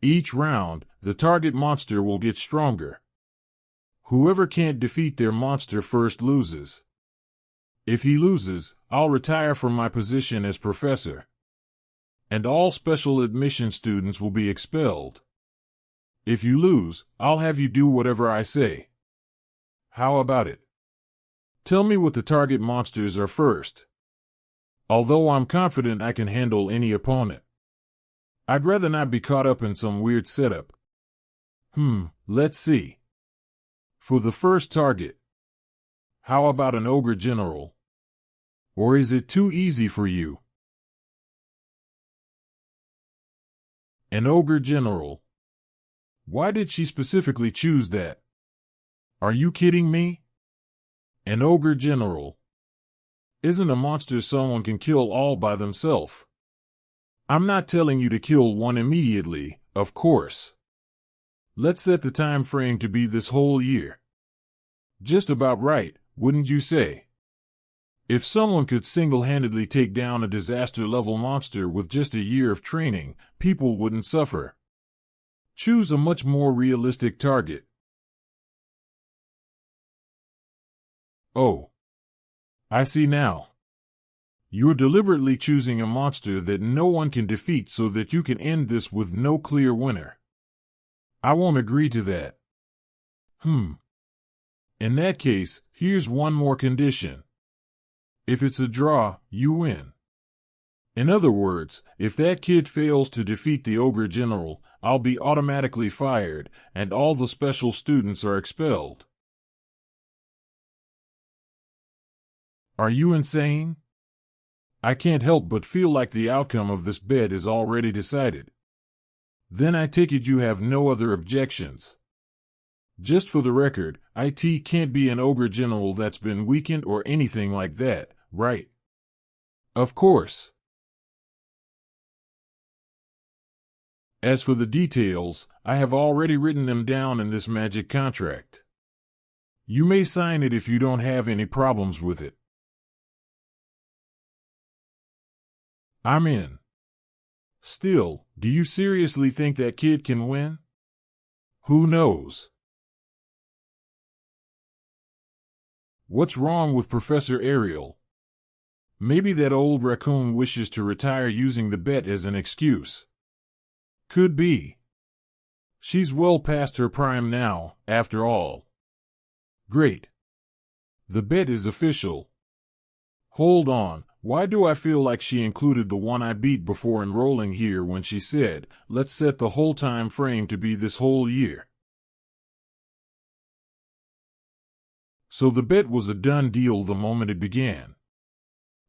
Each round, the target monster will get stronger. Whoever can't defeat their monster first loses. If he loses, I'll retire from my position as professor. And all special admission students will be expelled. If you lose, I'll have you do whatever I say. How about it? Tell me what the target monsters are first. Although I'm confident I can handle any opponent. I'd rather not be caught up in some weird setup. Let's see. For the first target, how about an ogre general? Or is it too easy for you? An ogre general. Why did she specifically choose that? Are you kidding me? An ogre general isn't a monster someone can kill all by themselves. I'm not telling you to kill one immediately, of course. Let's set the time frame to be this whole year. Just about right, wouldn't you say? If someone could single-handedly take down a disaster-level monster with just a year of training, people wouldn't suffer. Choose a much more realistic target. Oh. I see now. You're deliberately choosing a monster that no one can defeat so that you can end this with no clear winner. I won't agree to that. In that case, here's one more condition. If it's a draw, you win. In other words, if that kid fails to defeat the ogre general, I'll be automatically fired, and all the special students are expelled. Are you insane? I can't help but feel like the outcome of this bet is already decided. Then I take it you have no other objections. Just for the record, IT can't be an ogre general that's been weakened or anything like that, right? Of course. As for the details, I have already written them down in this magic contract. You may sign it if you don't have any problems with it. I'm in. Still, do you seriously think that kid can win? Who knows? What's wrong with Professor Ariel? Maybe that old raccoon wishes to retire using the bet as an excuse. Could be. She's well past her prime now, after all. Great. The bet is official. Hold on, why do I feel like she included the one I beat before enrolling here when she said, let's set the whole time frame to be this whole year? So the bet was a done deal the moment it began.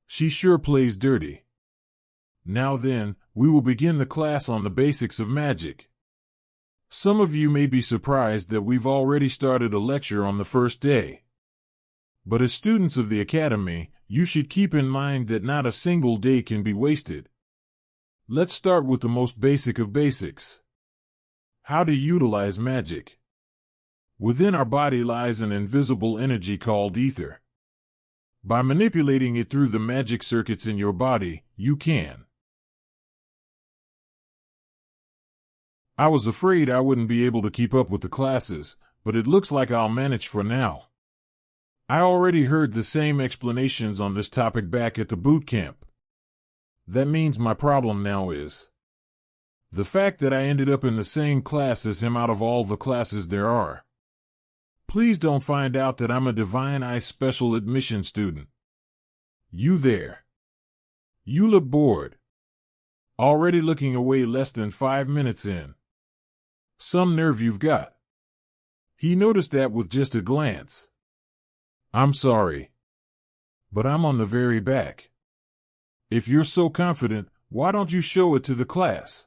She sure plays dirty. Now then, we will begin the class on the basics of magic. Some of you may be surprised that we've already started a lecture on the first day. But as students of the Academy, you should keep in mind that not a single day can be wasted. Let's start with the most basic of basics. How to utilize magic. Within our body lies an invisible energy called ether. By manipulating it through the magic circuits in your body, you can. I was afraid I wouldn't be able to keep up with the classes, but it looks like I'll manage for now. I already heard the same explanations on this topic back at the boot camp. That means my problem now is the fact that I ended up in the same class as him out of all the classes there are. Please don't find out that I'm a Divine Eye special admission student. You there. You look bored. Already looking away less than 5 minutes in. Some nerve you've got. He noticed that with just a glance. I'm sorry, but I'm on the very back. If you're so confident, why don't you show it to the class?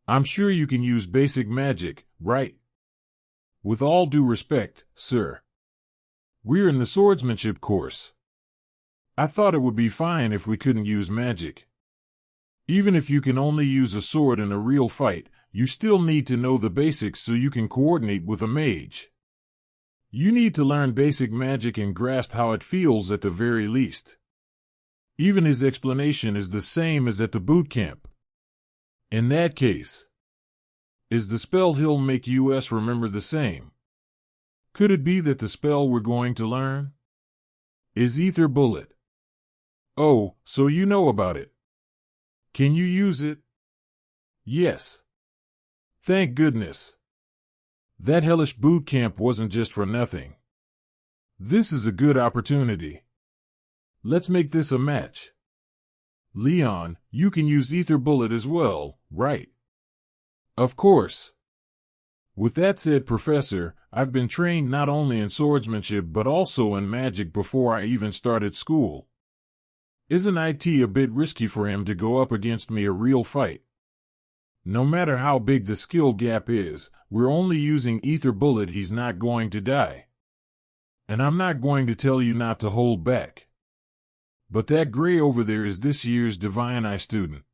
I'm sure you can use basic magic, right? With all due respect, sir. We're in the swordsmanship course. I thought it would be fine if we couldn't use magic. Even if you can only use a sword in a real fight, you still need to know the basics so you can coordinate with a mage. You need to learn basic magic and grasp how it feels at the very least. Even his explanation is the same as at the boot camp. In that case, is the spell he'll make us remember the same? Could it be that the spell we're going to learn is Ether Bullet? Oh, so you know about it. Can you use it? Yes. Thank goodness. That hellish boot camp wasn't just for nothing. This is a good opportunity. Let's make this a match. Leon, you can use Ether Bullet as well, right? Of course. With that said, Professor, I've been trained not only in swordsmanship but also in magic before I even started school. Isn't it a bit risky for him to go up against me a real fight? No matter how big the skill gap is, we're only using Ether Bullet. He's not going to die. And I'm not going to tell you not to hold back. But that gray over there is this year's Divine Eye student.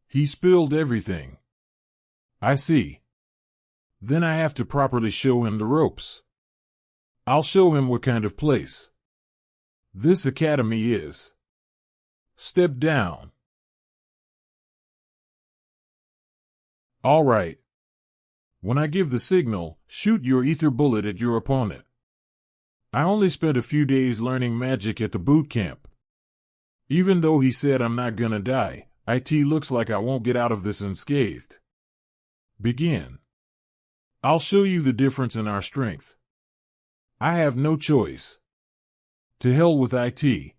He spilled everything. I see. Then I have to properly show him the ropes. I'll show him what kind of place this academy is. Step down. All right. When I give the signal, shoot your Ether Bullet at your opponent. I only spent a few days learning magic at the boot camp. Even though he said I'm not gonna die, it looks like I won't get out of this unscathed. Begin. I'll show you the difference in our strength. I have no choice. To hell with it.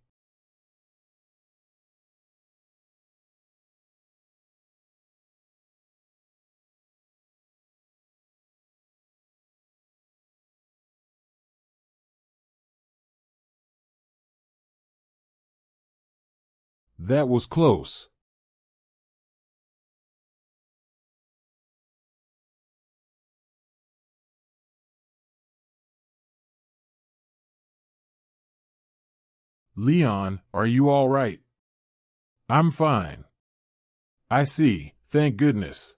That was close. Leon, are you all right? I'm fine. I see, thank goodness.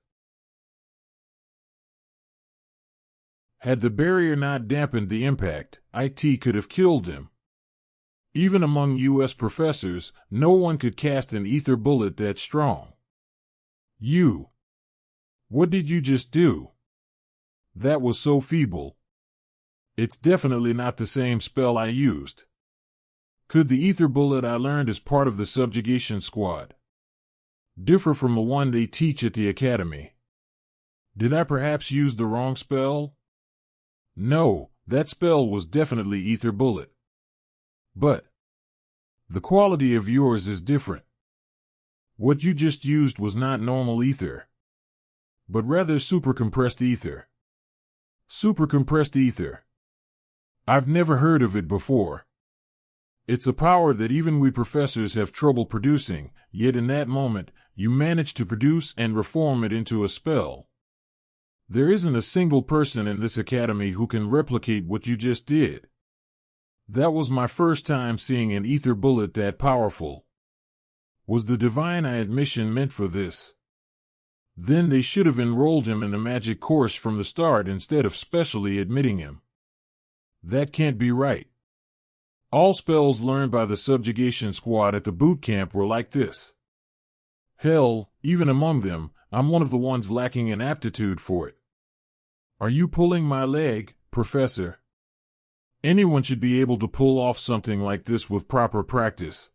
Had the barrier not dampened the impact, it could have killed him. Even among U.S. professors, no one could cast an Ether Bullet that strong. You. What did you just do? That was so feeble. It's definitely not the same spell I used. Could the ether bullet I learned as part of the subjugation squad differ from the one they teach at the academy? Did I perhaps use the wrong spell? No, that spell was definitely ether bullet. But the quality of yours is different. What you just used was not normal ether, but rather supercompressed ether. Supercompressed ether. I've never heard of it before. It's a power that even we professors have trouble producing, yet in that moment, you managed to produce and reform it into a spell. There isn't a single person in this academy who can replicate what you just did. That was my first time seeing an ether bullet that powerful. Was the divine admission meant for this? Then they should have enrolled him in the magic course from the start instead of specially admitting him. That can't be right. All spells learned by the subjugation squad at the boot camp were like this. Hell, even among them, I'm one of the ones lacking in aptitude for it. Are you pulling my leg, Professor? Anyone should be able to pull off something like this with proper practice.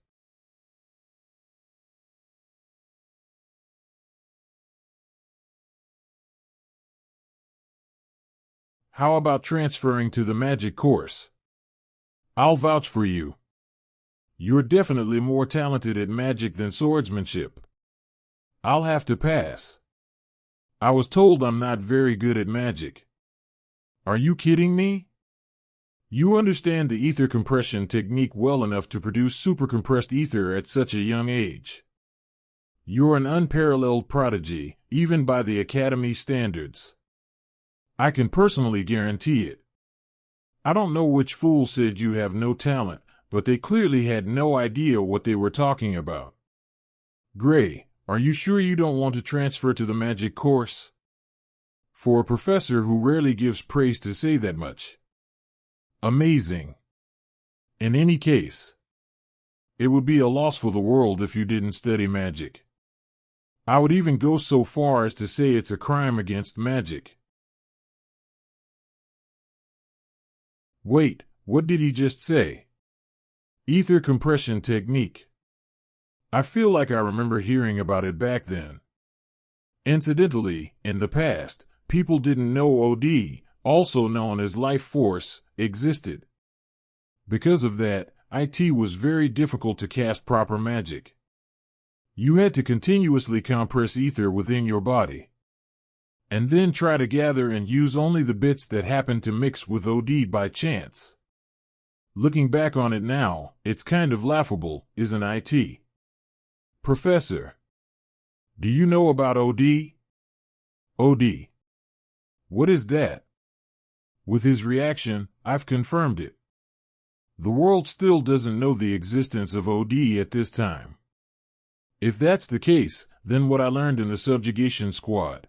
How about transferring to the magic course? I'll vouch for you. You're definitely more talented at magic than swordsmanship. I'll have to pass. I was told I'm not very good at magic. Are you kidding me? You understand the ether compression technique well enough to produce supercompressed ether at such a young age. You're an unparalleled prodigy, even by the Academy standards. I can personally guarantee it. I don't know which fool said you have no talent, but they clearly had no idea what they were talking about. Gray, are you sure you don't want to transfer to the magic course? For a professor who rarely gives praise to say that much. Amazing. In any case, it would be a loss for the world if you didn't study magic. I would even go so far as to say it's a crime against magic. Wait, what did he just say? Ether compression technique. I feel like I remember hearing about it back then. Incidentally, in the past, people didn't know OD, also known as life force, existed. Because of that, IT was very difficult to cast proper magic. You had to continuously compress ether within your body, and then try to gather and use only the bits that happened to mix with OD by chance. Looking back on it now, it's kind of laughable, isn't it? Professor, do you know about OD? OD. What is that? With his reaction, I've confirmed it. The world still doesn't know the existence of OD at this time. If that's the case, then what I learned in the subjugation squad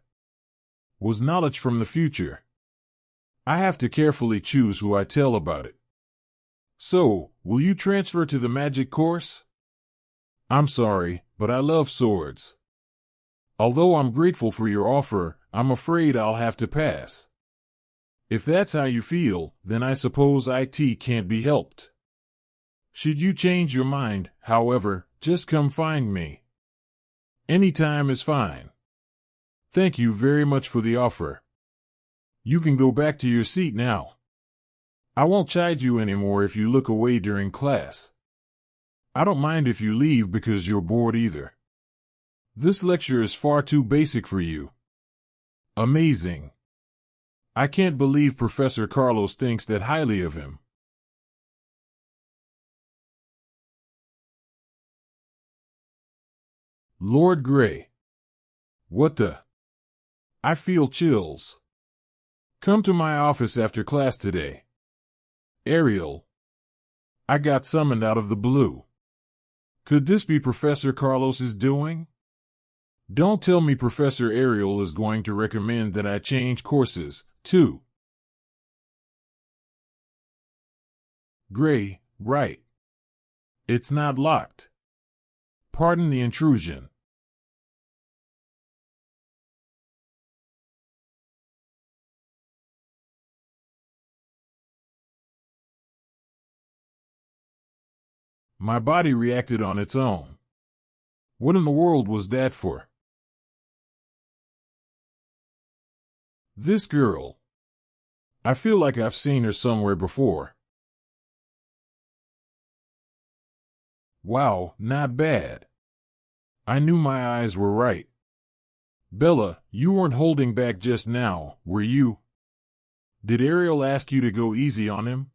was knowledge from the future. I have to carefully choose who I tell about it. So, will you transfer to the magic course? I'm sorry, but I love swords. Although I'm grateful for your offer, I'm afraid I'll have to pass. If that's how you feel, then I suppose IT can't be helped. Should you change your mind, however, just come find me. Any time is fine. Thank you very much for the offer. You can go back to your seat now. I won't chide you anymore if you look away during class. I don't mind if you leave because you're bored either. This lecture is far too basic for you. Amazing. I can't believe Professor Carlos thinks that highly of him. Lord Gray. What the? I feel chills. Come to my office after class today. Ariel. I got summoned out of the blue. Could this be Professor Carlos's doing? Don't tell me Professor Ariel is going to recommend that I change courses, too. Gray, right. It's not locked. Pardon the intrusion. My body reacted on its own. What in the world was that for? This girl. I feel like I've seen her somewhere before. Wow, not bad. I knew my eyes were right. Bella, you weren't holding back just now, were you? Did Ariel ask you to go easy on him?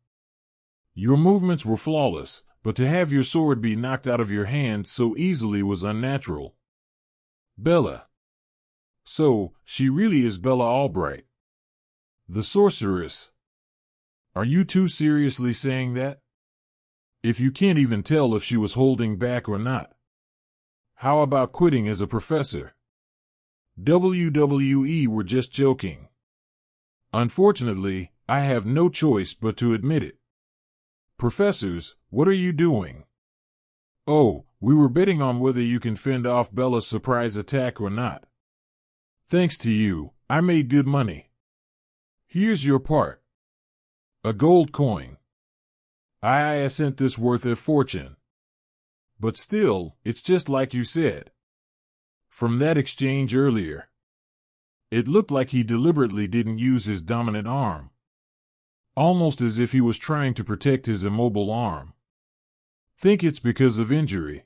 Your movements were flawless, but to have your sword be knocked out of your hand so easily was unnatural. Bella. So, she really is Bella Albright. The sorceress. Are you too seriously saying that? If you can't even tell if she was holding back or not. How about quitting as a professor? WWE were just joking. Unfortunately, I have no choice but to admit it. Professors, what are you doing? Oh, we were betting on whether you can fend off Bella's surprise attack or not. Thanks to you, I made good money. Here's your part. A gold coin. I sent this worth a fortune. But still, it's just like you said. From that exchange earlier, it looked like he deliberately didn't use his dominant arm. Almost as if he was trying to protect his immobile arm. Think it's because of injury.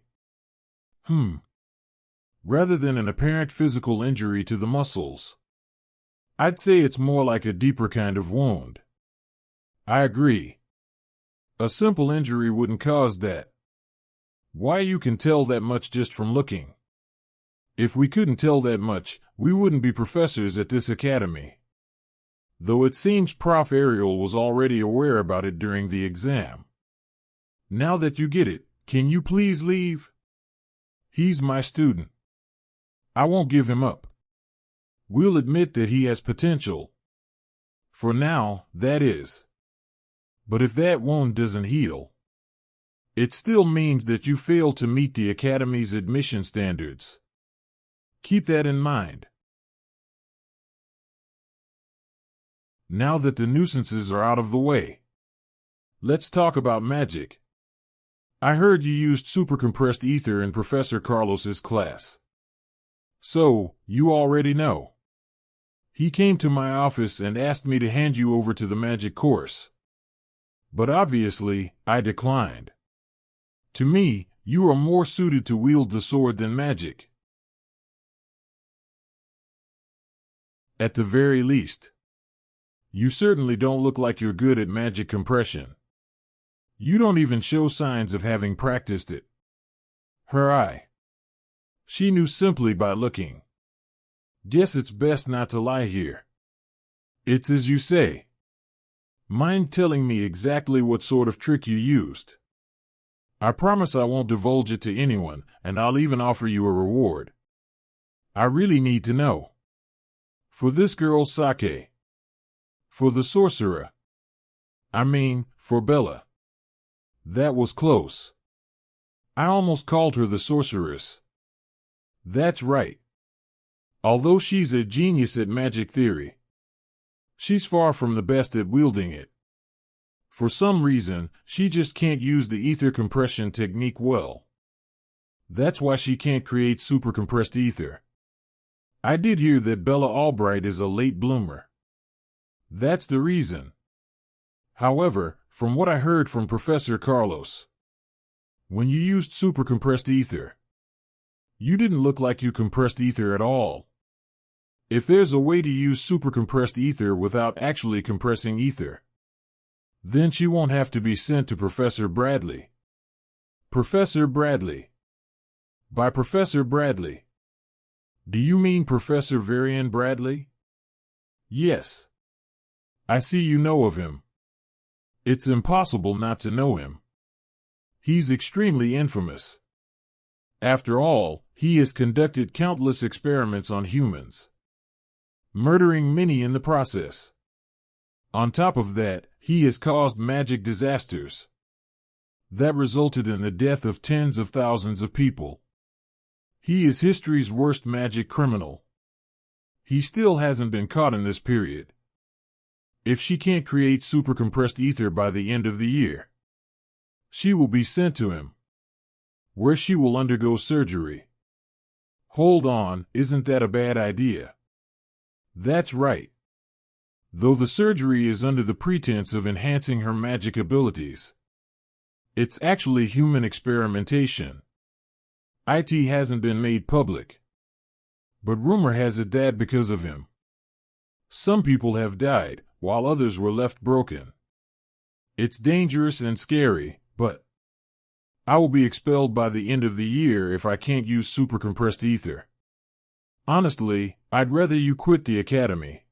Rather than an apparent physical injury to the muscles. I'd say it's more like a deeper kind of wound. I agree. A simple injury wouldn't cause that. Why, you can tell that much just from looking. If we couldn't tell that much, we wouldn't be professors at this academy. Though it seems Prof. Ariel was already aware about it during the exam. Now that you get it, can you please leave? He's my student. I won't give him up. We'll admit that he has potential. For now, that is. But if that wound doesn't heal, it still means that you failed to meet the Academy's admission standards. Keep that in mind. Now that the nuisances are out of the way, let's talk about magic. I heard you used supercompressed ether in Professor Carlos's class. So, you already know. He came to my office and asked me to hand you over to the magic course. But obviously, I declined. To me, you are more suited to wield the sword than magic. At the very least. You certainly don't look like you're good at magic compression. You don't even show signs of having practiced it. Her eye. She knew simply by looking. Guess it's best not to lie here. It's as you say. Mind telling me exactly what sort of trick you used? I promise I won't divulge it to anyone, and I'll even offer you a reward. I really need to know. For this girl Sake. For the sorcerer. I mean, for Bella. That was close. I almost called her the sorceress. That's right. Although she's a genius at magic theory, she's far from the best at wielding it. For some reason, she just can't use the ether compression technique well. That's why she can't create supercompressed ether. I did hear that Bella Albright is a late bloomer. That's the reason. However, from what I heard from Professor Carlos, when you used supercompressed ether, you didn't look like you compressed ether at all. If there's a way to use supercompressed ether without actually compressing ether, then she won't have to be sent to Professor Bradley. Professor Bradley. By Professor Bradley, do you mean Professor Varian Bradley? Yes. I see you know of him. It's impossible not to know him. He's extremely infamous. After all, he has conducted countless experiments on humans, murdering many in the process. On top of that, he has caused magic disasters that resulted in the death of tens of thousands of people. He is history's worst magic criminal. He still hasn't been caught in this period. If she can't create supercompressed ether by the end of the year, she will be sent to him. where she will undergo surgery. Hold on, isn't that a bad idea? That's right. Though the surgery is under the pretense of enhancing her magic abilities, it's actually human experimentation. It hasn't been made public, but rumor has it that because of him, some people have died, while others were left broken. It's dangerous and scary, but I will be expelled by the end of the year if I can't use super compressed ether. Honestly, I'd rather you quit the academy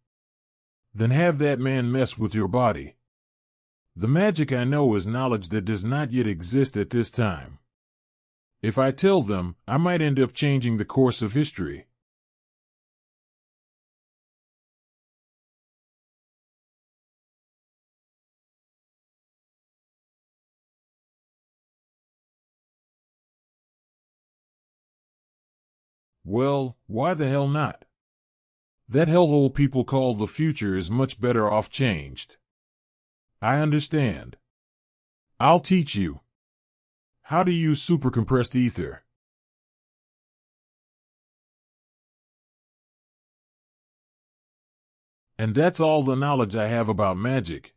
than have that man mess with your body. The magic I know is knowledge that does not yet exist at this time. If I tell them, I might end up changing the course of history. Well, why the hell not? That hellhole people call the future is much better off changed. I understand. I'll teach you how to use super compressed ether. And that's all the knowledge I have about magic.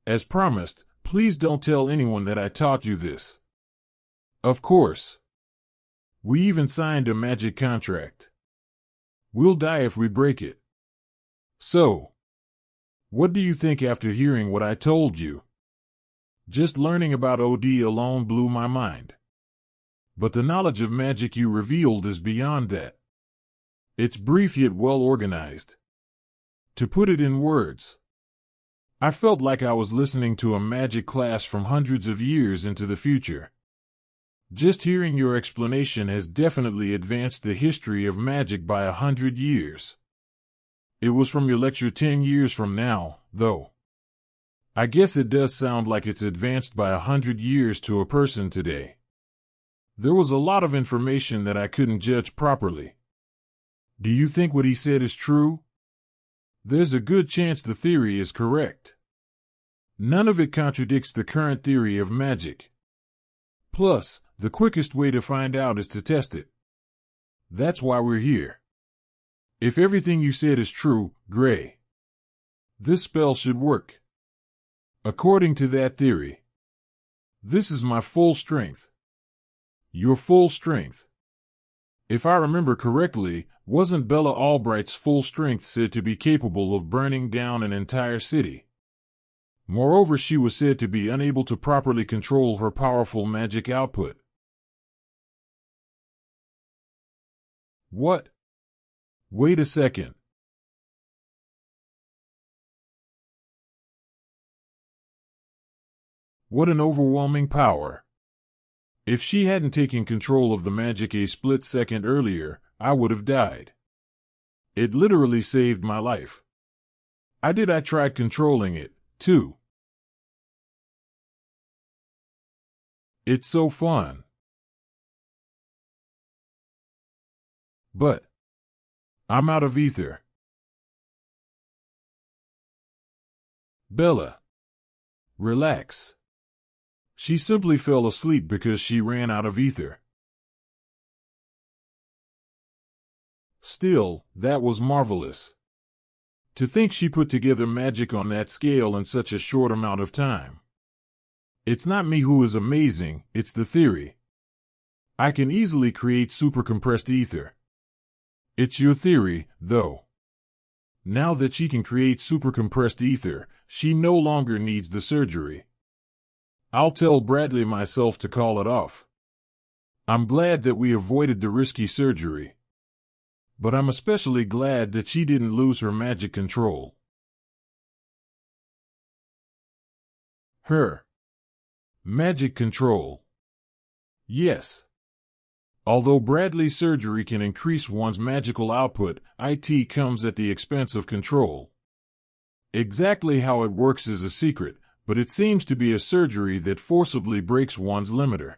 As promised, please don't tell anyone that I taught you this. Of course. We even signed a magic contract. We'll die if we break it. So, what do you think after hearing what I told you? Just learning about OD alone blew my mind. But the knowledge of magic you revealed is beyond that. It's brief yet well organized. To put it in words, I felt like I was listening to a magic class from hundreds of years into the future. Just hearing your explanation has definitely advanced the history of magic by 100 years. It was from your lecture 10 years from now, though. I guess it does sound like it's advanced by 100 years to a person today. There was a lot of information that I couldn't judge properly. Do you think what he said is true? There's a good chance the theory is correct. None of it contradicts the current theory of magic. Plus, the quickest way to find out is to test it. That's why we're here. If everything you said is true, Gray, this spell should work. According to that theory, this is my full strength. Your full strength. If I remember correctly, wasn't Bella Albright's full strength said to be capable of burning down an entire city? Moreover, she was said to be unable to properly control her powerful magic output. What? Wait a second. What an overwhelming power. If she hadn't taken control of the magic a split second earlier, I would have died. It literally saved my life. I tried controlling it, too. It's so fun. But I'm out of ether. Bella, relax. She simply fell asleep because she ran out of ether. Still, that was marvelous. To think she put together magic on that scale in such a short amount of time. It's not me who is amazing, it's the theory. I can easily create super compressed ether. It's your theory, though. Now that she can create super compressed ether, she no longer needs the surgery. I'll tell Bradley myself to call it off. I'm glad that we avoided the risky surgery. But I'm especially glad that she didn't lose her magic control. Her magic control. Yes. Although Bradley's surgery can increase one's magical output, it comes at the expense of control. Exactly how it works is a secret, but it seems to be a surgery that forcibly breaks one's limiter.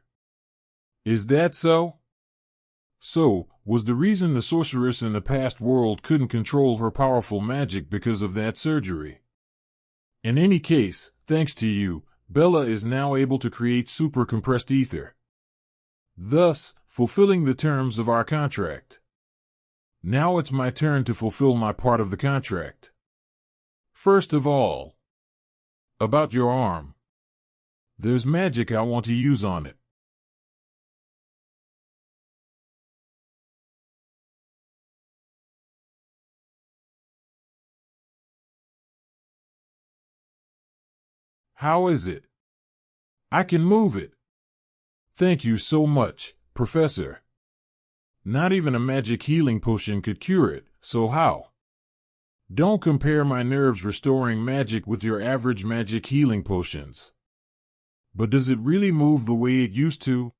Is that so? So, was the reason the sorceress in the past world couldn't control her powerful magic because of that surgery? In any case, thanks to you, Bella is now able to create super compressed ether. thus fulfilling the terms of our contract. Now it's my turn to fulfill my part of the contract. First of all, about your arm. There's magic I want to use on it. How is it? I can move it. Thank you so much, Professor. Not even a magic healing potion could cure it, so how? Don't compare my nerves restoring magic with your average magic healing potions. But does it really move the way it used to?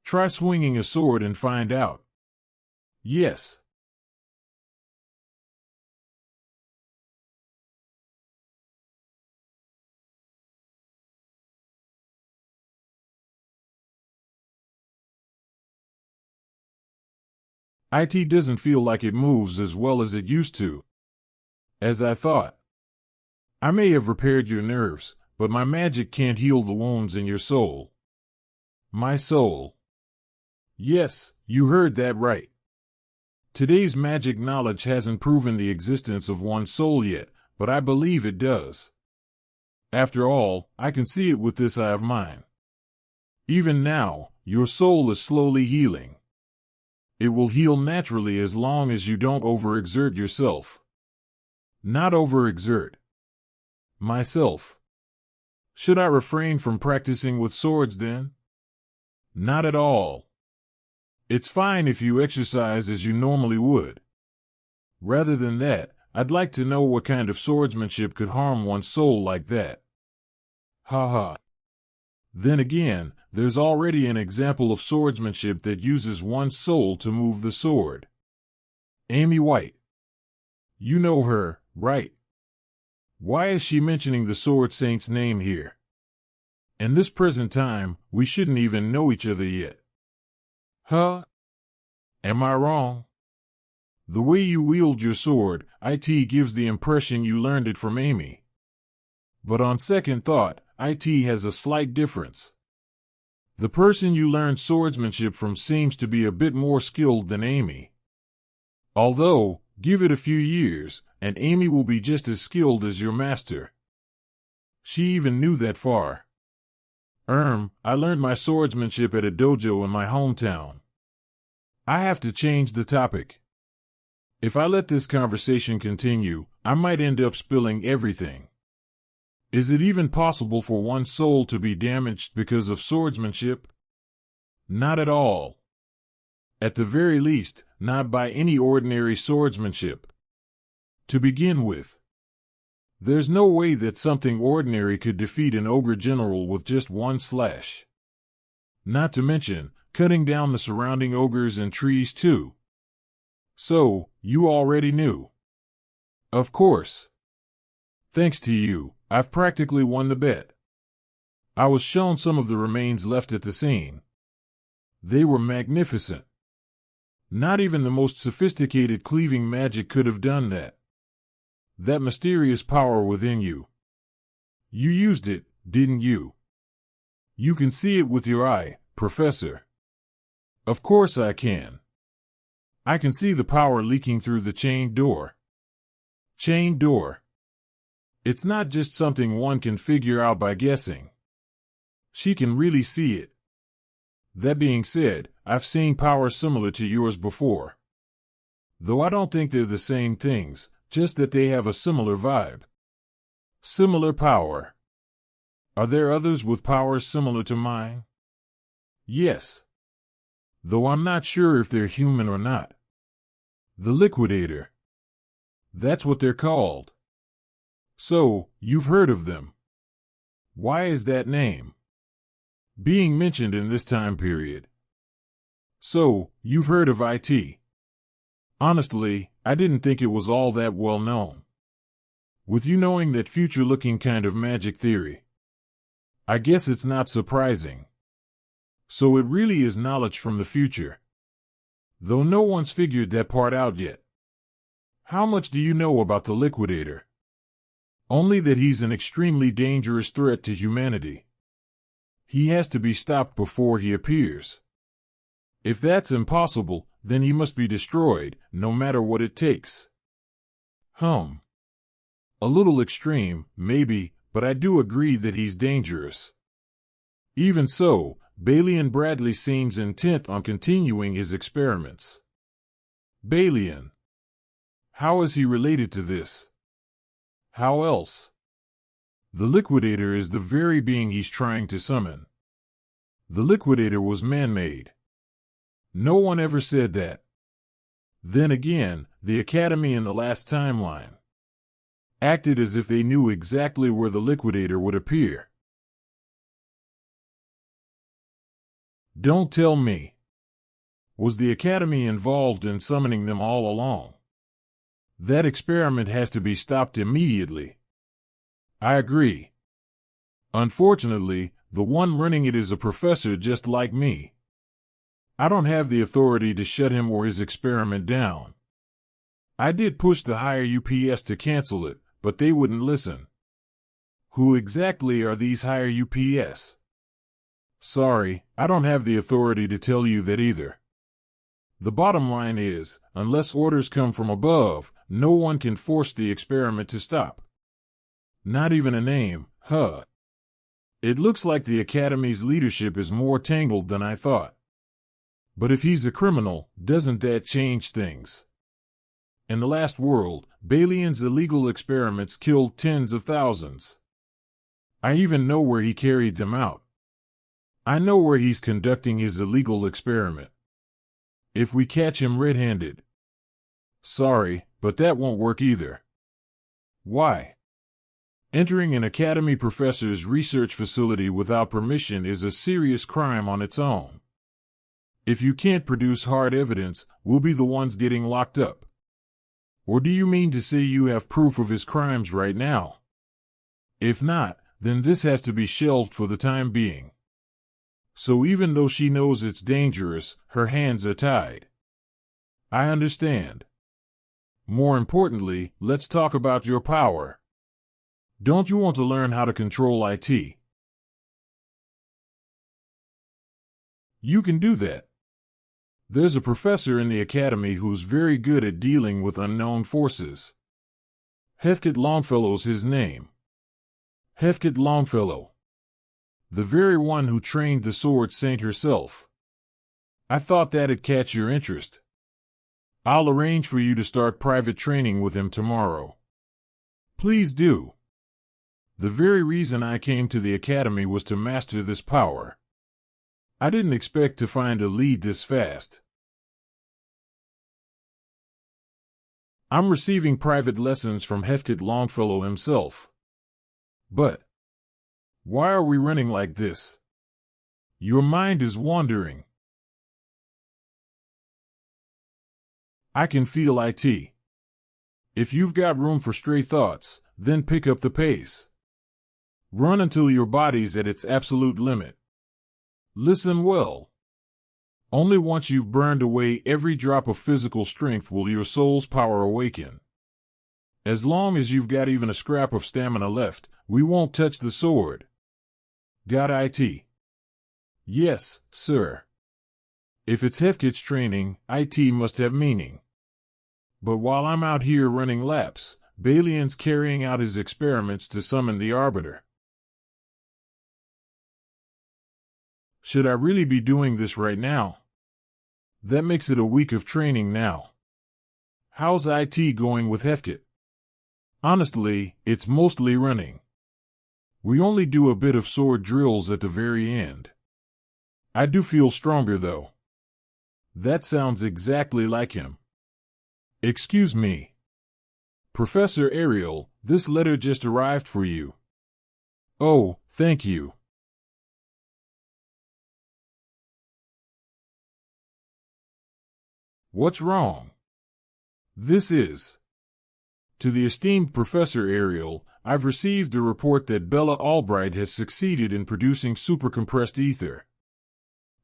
Try swinging a sword and find out. Yes. It doesn't feel like it moves as well as it used to. As I thought. I may have repaired your nerves, but my magic can't heal the wounds in your soul. My soul. Yes, you heard that right. Today's magic knowledge hasn't proven the existence of one's soul yet, but I believe it does. After all, I can see it with this eye of mine. Even now, your soul is slowly healing. It will heal naturally as long as you don't overexert yourself. Not overexert. Myself. Should I refrain from practicing with swords then? Not at all. It's fine if you exercise as you normally would. Rather than that, I'd like to know what kind of swordsmanship could harm one's soul like that. Ha ha. Then again, there's already an example of swordsmanship that uses one's soul to move the sword. Amy White. You know her, right? Why is she mentioning the Sword Saint's name here? In this present time, we shouldn't even know each other yet. Huh? Am I wrong? The way you wield your sword, it gives the impression you learned it from Amy. But on second thought, it has a slight difference. The person you learned swordsmanship from seems to be a bit more skilled than Amy. Although, give it a few years, and Amy will be just as skilled as your master. She even knew that far. I learned my swordsmanship at a dojo in my hometown. I have to change the topic. If I let this conversation continue, I might end up spilling everything. Is it even possible for one's soul to be damaged because of swordsmanship? Not at all. At the very least, not by any ordinary swordsmanship. To begin with, there's no way that something ordinary could defeat an ogre general with just one slash. Not to mention, cutting down the surrounding ogres and trees too. So, you already knew. Of course. Thanks to you, I've practically won the bet. I was shown some of the remains left at the scene. They were magnificent. Not even the most sophisticated cleaving magic could have done that. That mysterious power within you. You used it, didn't you? You can see it with your eye, Professor. Of course I can. I can see the power leaking through the chained door. Chained door. It's not just something one can figure out by guessing. She can really see it. That being said, I've seen power similar to yours before. Though I don't think they're the same things, just that they have a similar vibe. Similar power. Are there others with powers similar to mine? Yes. Though I'm not sure if they're human or not. The Liquidator. That's what they're called. So, you've heard of them. Why is that name being mentioned in this time period? So, you've heard of IT. Honestly, I didn't think it was all that well known. With you knowing that future-looking kind of magic theory, I guess it's not surprising. So it really is knowledge from the future. Though no one's figured that part out yet. How much do you know about the Liquidator? Only that he's an extremely dangerous threat to humanity. He has to be stopped before he appears. If that's impossible, then he must be destroyed, no matter what it takes. A little extreme, maybe, but I do agree that he's dangerous. Even so, Balian Bradley seems intent on continuing his experiments. Balian. How is he related to this? How else? The Liquidator is the very being he's trying to summon. The Liquidator was man-made. No one ever said that. Then again, the Academy in the last timeline acted as if they knew exactly where the Liquidator would appear. Don't tell me. Was the Academy involved in summoning them all along? That experiment has to be stopped immediately. I agree. Unfortunately, the one running it is a professor just like me. I don't have the authority to shut him or his experiment down. I did push the higher UPS to cancel it, but they wouldn't listen. Who exactly are these higher UPS? Sorry, I don't have the authority to tell you that either. The bottom line is, unless orders come from above, no one can force the experiment to stop. Not even a name, huh? It looks like the Academy's leadership is more tangled than I thought. But if he's a criminal, doesn't that change things? In the last world, Balian's illegal experiments killed tens of thousands. I even know where he carried them out. I know where he's conducting his illegal experiment. If we catch him red-handed. Sorry, but that won't work either. Why? Entering an Academy professor's research facility without permission is a serious crime on its own. If you can't produce hard evidence, we'll be the ones getting locked up. Or do you mean to say you have proof of his crimes right now? If not, then this has to be shelved for the time being. So even though she knows it's dangerous, her hands are tied. I understand. More importantly, let's talk about your power. Don't you want to learn how to control IT? You can do that. There's a professor in the Academy who's very good at dealing with unknown forces. Heathcote Longfellow's his name. Heathcote Longfellow. The very one who trained the Sword Saint herself. I thought that'd catch your interest. I'll arrange for you to start private training with him tomorrow. Please do. The very reason I came to the Academy was to master this power. I didn't expect to find a lead this fast. I'm receiving private lessons from Heathcote Longfellow himself. But why are we running like this? Your mind is wandering. I can feel it. If you've got room for stray thoughts, then pick up the pace. Run until your body's at its absolute limit. Listen well. Only once you've burned away every drop of physical strength will your soul's power awaken. As long as you've got even a scrap of stamina left, we won't touch the sword. Got it? Yes, sir. If it's Heathcote's training, IT must have meaning. But while I'm out here running laps, Balian's carrying out his experiments to summon the Arbiter. Should I really be doing this right now? That makes it a week of training now. How's IT going with Heathcote? Honestly, it's mostly running. We only do a bit of sword drills at the very end. I do feel stronger though. That sounds exactly like him. Excuse me. Professor Ariel, this letter just arrived for you. Oh, thank you. What's wrong? This is. To the esteemed Professor Ariel, I've received a report that Bella Albright has succeeded in producing supercompressed ether.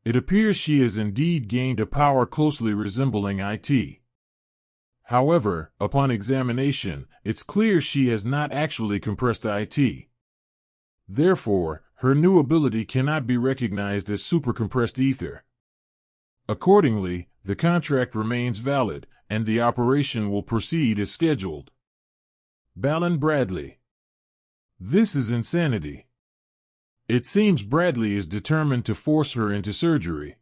It appears she has indeed gained a power closely resembling IT. However, upon examination, it's clear she has not actually compressed IT. Therefore, her new ability cannot be recognized as supercompressed ether. Accordingly, the contract remains valid, and the operation will proceed as scheduled. Balin Bradley. This is insanity. It seems Bradley is determined to force her into surgery.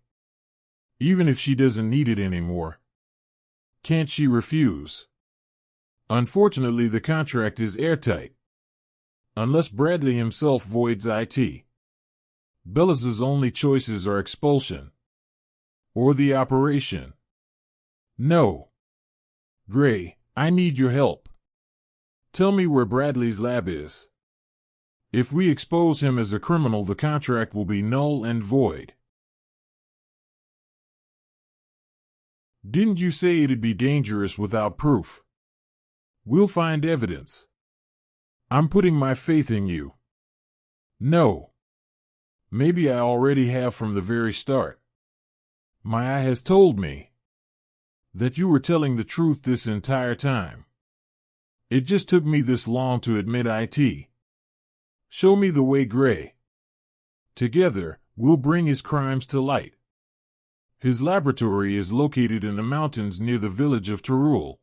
Even if she doesn't need it anymore. Can't she refuse? Unfortunately, the contract is airtight. Unless Bradley himself voids it. Bella's only choices are expulsion. Or the operation. No. Gray, I need your help. Tell me where Bradley's lab is. If we expose him as a criminal, the contract will be null and void. Didn't you say it'd be dangerous without proof? We'll find evidence. I'm putting my faith in you. No. Maybe I already have from the very start. My eye has told me that you were telling the truth this entire time. It just took me this long to admit it. Show me the way, Gray. Together, we'll bring his crimes to light. His laboratory is located in the mountains near the village of Tirul.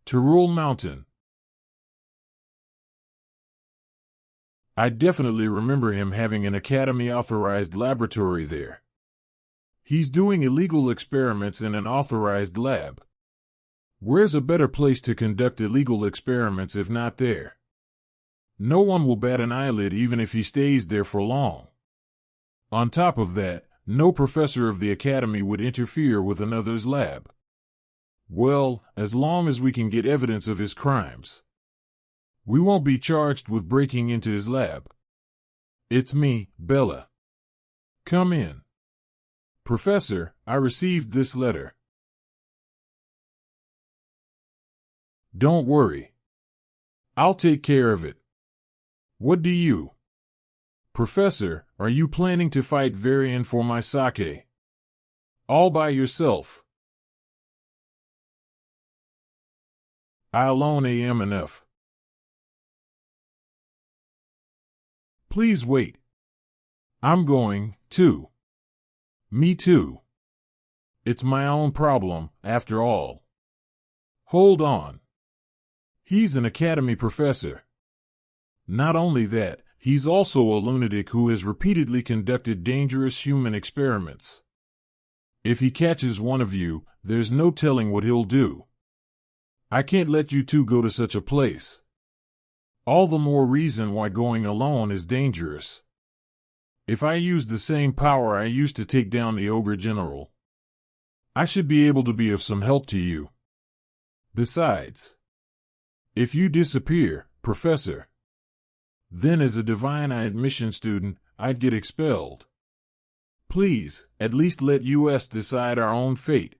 Tirul Mountain. I definitely remember him having an Academy-authorized laboratory there. He's doing illegal experiments in an authorized lab. Where's a better place to conduct illegal experiments if not there? No one will bat an eyelid even if he stays there for long. On top of that, no professor of the Academy would interfere with another's lab. Well, as long as we can get evidence of his crimes. We won't be charged with breaking into his lab. It's me, Bella. Come in. Professor, I received this letter. Don't worry. I'll take care of it. What do you? Professor, are you planning to fight Varian for my sake? All by yourself? I alone am enough. Please wait. I'm going, too. Me too. It's my own problem, after all. Hold on. He's an Academy professor. Not only that, he's also a lunatic who has repeatedly conducted dangerous human experiments. If he catches one of you, there's no telling what he'll do. I can't let you two go to such a place. All the more reason why going alone is dangerous. If I use the same power I used to take down the Ogre General, I should be able to be of some help to you. Besides, if you disappear, Professor, then as a Divine Eye admission student, I'd get expelled. Please, at least let us decide our own fate.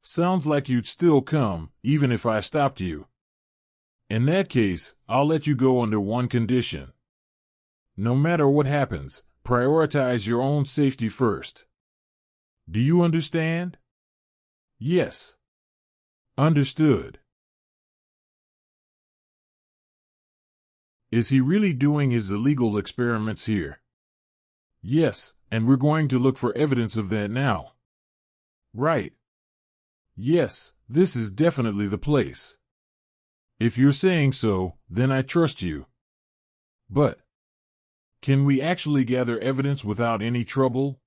Sounds like you'd still come, even if I stopped you. In that case, I'll let you go under one condition. No matter what happens, prioritize your own safety first. Do you understand? Yes. Understood. Is he really doing his illegal experiments here? Yes, and we're going to look for evidence of that now. Right. Yes, this is definitely the place. If you're saying so, then I trust you. But can we actually gather evidence without any trouble?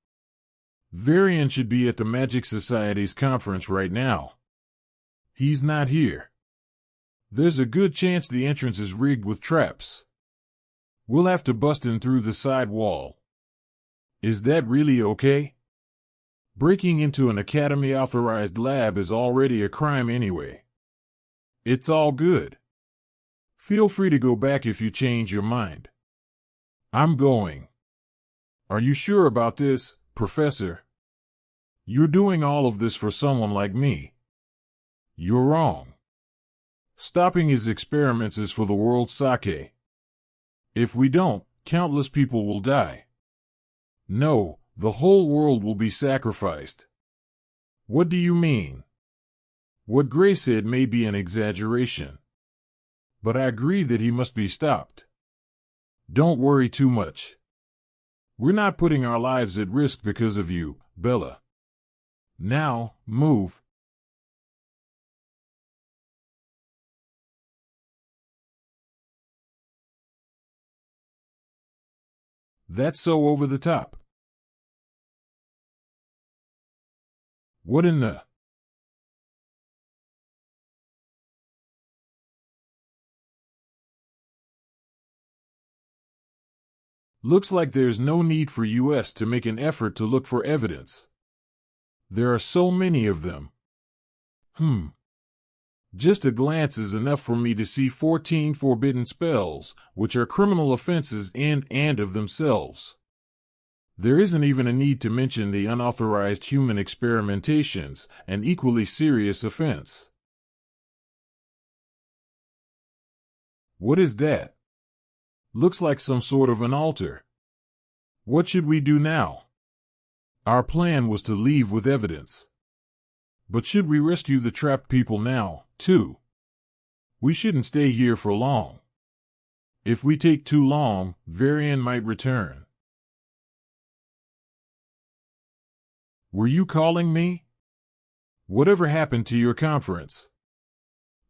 Varian should be at the Magic Society's conference right now. He's not here. There's a good chance the entrance is rigged with traps. We'll have to bust in through the side wall. Is that really okay? Breaking into an Academy-authorized lab is already a crime anyway. It's all good. Feel free to go back if you change your mind. I'm going. Are you sure about this, Professor? You're doing all of this for someone like me. You're wrong. Stopping his experiments is for the world's sake. If we don't, countless people will die. No, the whole world will be sacrificed. What do you mean? What Gray said may be an exaggeration. But I agree that he must be stopped. Don't worry too much. We're not putting our lives at risk because of you, Bella. Now, move. That's so over the top. What in the... Looks like there's no need for us to make an effort to look for evidence. There are so many of them. Just a glance is enough for me to see 14 forbidden spells, which are criminal offenses and of themselves. There isn't even a need to mention the unauthorized human experimentations, an equally serious offense. What is that? Looks like some sort of an altar. What should we do now? Our plan was to leave with evidence. But should we rescue the trapped people now, too? We shouldn't stay here for long. If we take too long, Varian might return. Were you calling me? Whatever happened to your conference?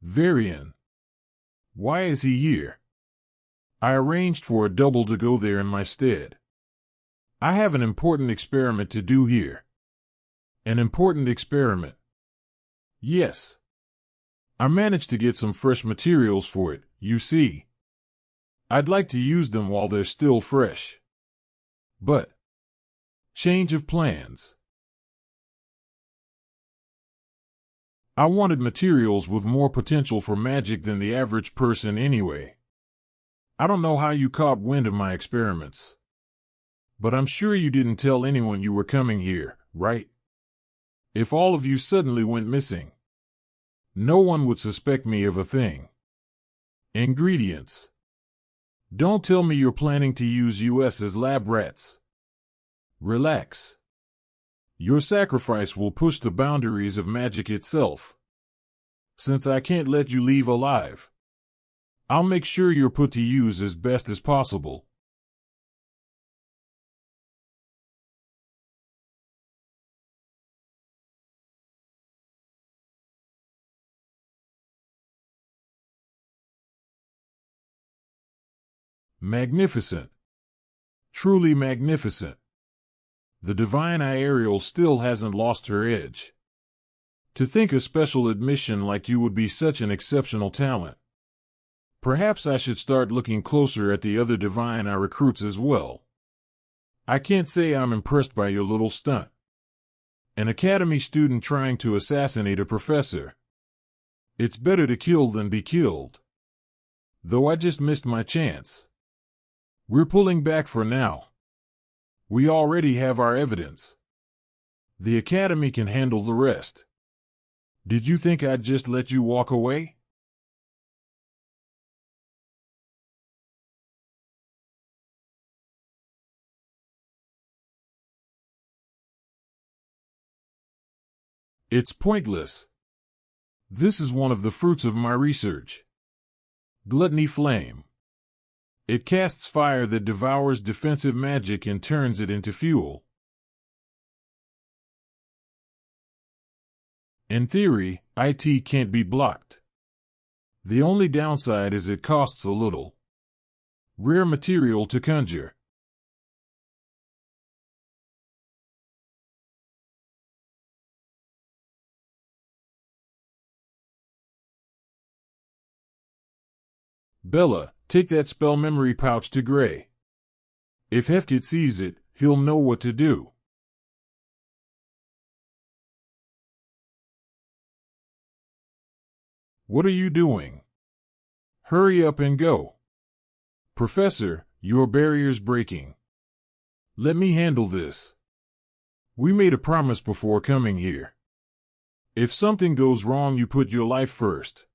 Varian. Why is he here? I arranged for a double to go there in my stead. I have an important experiment to do here. An important experiment. Yes. I managed to get some fresh materials for it, you see. I'd like to use them while they're still fresh. But... change of plans. I wanted materials with more potential for magic than the average person anyway. I don't know how you caught wind of my experiments. But I'm sure you didn't tell anyone you were coming here, right? If all of you suddenly went missing, no one would suspect me of a thing. Ingredients. Don't tell me you're planning to use us as lab rats. Relax. Your sacrifice will push the boundaries of magic itself. Since I can't let you leave alive, I'll make sure you're put to use as best as possible. Magnificent. Truly magnificent. The divine Ariel still hasn't lost her edge. To think a special admission like you would be such an exceptional talent. Perhaps I should start looking closer at the other divine I recruits as well. I can't say I'm impressed by your little stunt. An academy student trying to assassinate a professor. It's better to kill than be killed. Though I just missed my chance. We're pulling back for now. We already have our evidence. The academy can handle the rest. Did you think I'd just let you walk away? It's pointless. This is one of the fruits of my research. Gluttony Flame. It casts fire that devours defensive magic and turns it into fuel. In theory, IT can't be blocked. The only downside is it costs a little. Rare material to conjure. Bella, take that spell memory pouch to Gray. If Heskett sees it, he'll know what to do. What are you doing? Hurry up and go. Professor, your barrier's breaking. Let me handle this. We made a promise before coming here. If something goes wrong, you put your life first.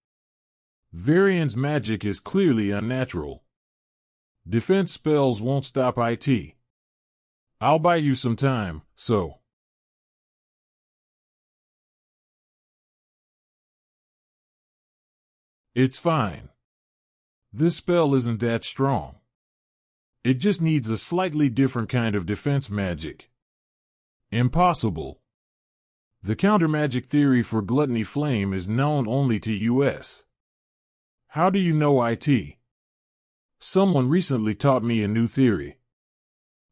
Varian's magic is clearly unnatural. Defense spells won't stop IT. I'll buy you some time, so. It's fine. This spell isn't that strong. It just needs a slightly different kind of defense magic. Impossible. The counter-magic theory for gluttony flame is known only to US. How do you know IT? Someone recently taught me a new theory.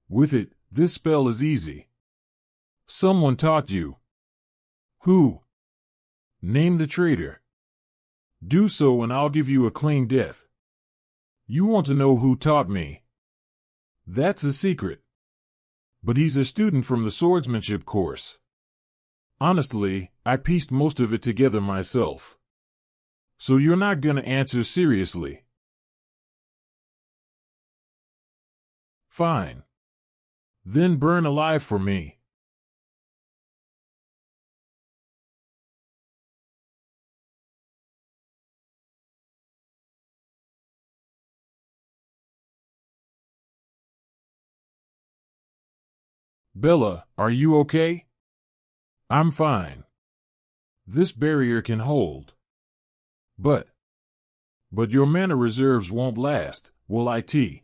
With it, this spell is easy. Someone taught you. Who? Name the traitor. Do so and I'll give you a clean death. You want to know who taught me? That's a secret. But he's a student from the swordsmanship course. Honestly, I pieced most of it together myself. So you're not gonna answer seriously. Fine. Then burn alive for me. Bella, are you okay? I'm fine. This barrier can hold. But your mana reserves won't last, will it?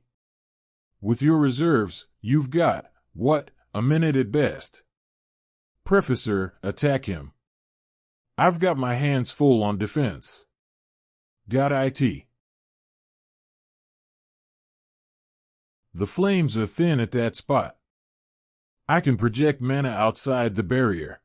With your reserves, you've got, what, a minute at best. Prefacer, attack him. I've got my hands full on defense. Got it? The flames are thin at that spot. I can project mana outside the barrier.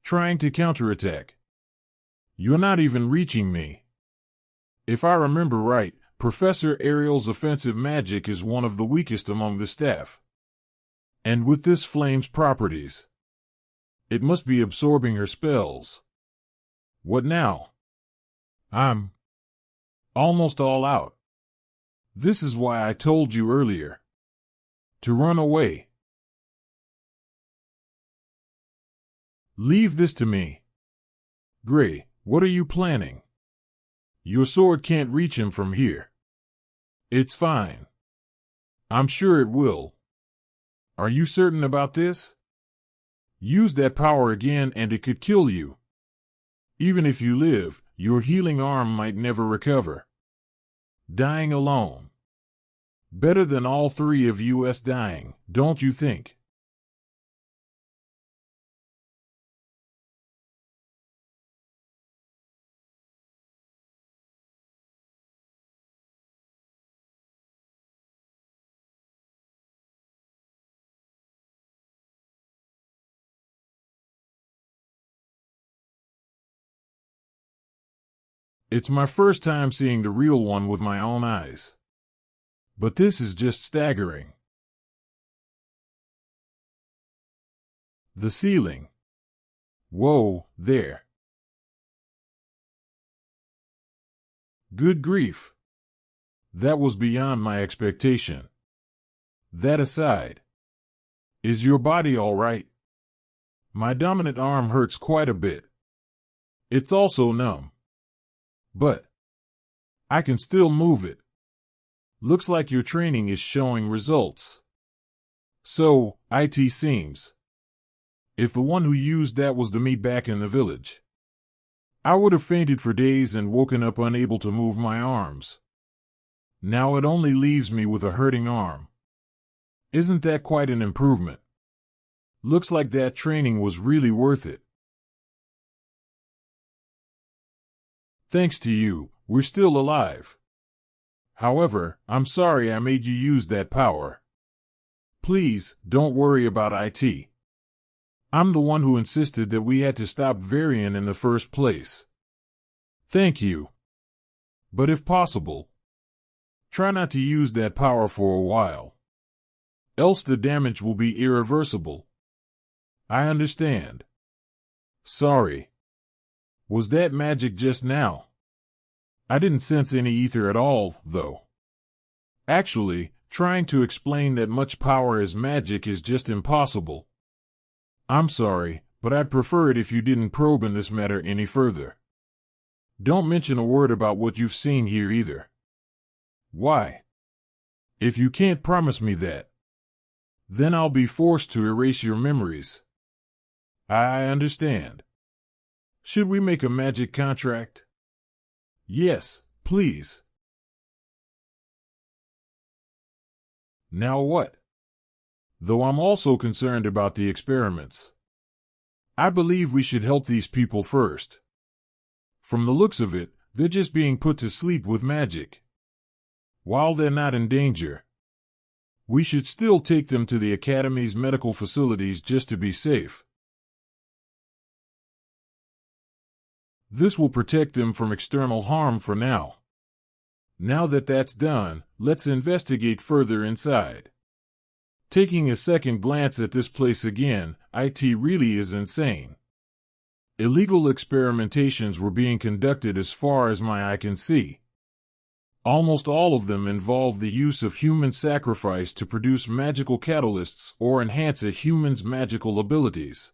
Trying to counterattack. You're not even reaching me. If I remember right, Professor Ariel's offensive magic is one of the weakest among the staff. And with this flame's properties, it must be absorbing her spells. What now? I'm almost all out. This is why I told you earlier to run away. Leave this to me. Gray, what are you planning? Your sword can't reach him from here. It's fine. I'm sure it will. Are you certain about this? Use that power again and it could kill you. Even if you live, your healing arm might never recover. Dying alone. Better than all three of us dying, don't you think? It's my first time seeing the real one with my own eyes. But this is just staggering. The ceiling. Whoa, there. Good grief. That was beyond my expectation. That aside, is your body all right? My dominant arm hurts quite a bit. It's also numb. But I can still move it. Looks like your training is showing results. So, it seems. If the one who used that was the me back in the village, I would have fainted for days and woken up unable to move my arms. Now it only leaves me with a hurting arm. Isn't that quite an improvement? Looks like that training was really worth it. Thanks to you, we're still alive. However, I'm sorry I made you use that power. Please, don't worry about it. I'm the one who insisted that we had to stop Varian in the first place. Thank you. But if possible, try not to use that power for a while. Else the damage will be irreversible. I understand. Sorry. Was that magic just now? I didn't sense any ether at all, though. Actually, trying to explain that much power as magic is just impossible. I'm sorry, but I'd prefer it if you didn't probe in this matter any further. Don't mention a word about what you've seen here either. Why? If you can't promise me that, then I'll be forced to erase your memories. I understand. Should we make a magic contract? Yes, please. Now what? Though I'm also concerned about the experiments. I believe we should help these people first. From the looks of it, they're just being put to sleep with magic. While they're not in danger, we should still take them to the Academy's medical facilities just to be safe. This will protect them from external harm for now. Now that that's done, let's investigate further inside. Taking a second glance at this place again, it really is insane. Illegal experimentations were being conducted as far as my eye can see. Almost all of them involve the use of human sacrifice to produce magical catalysts or enhance a human's magical abilities.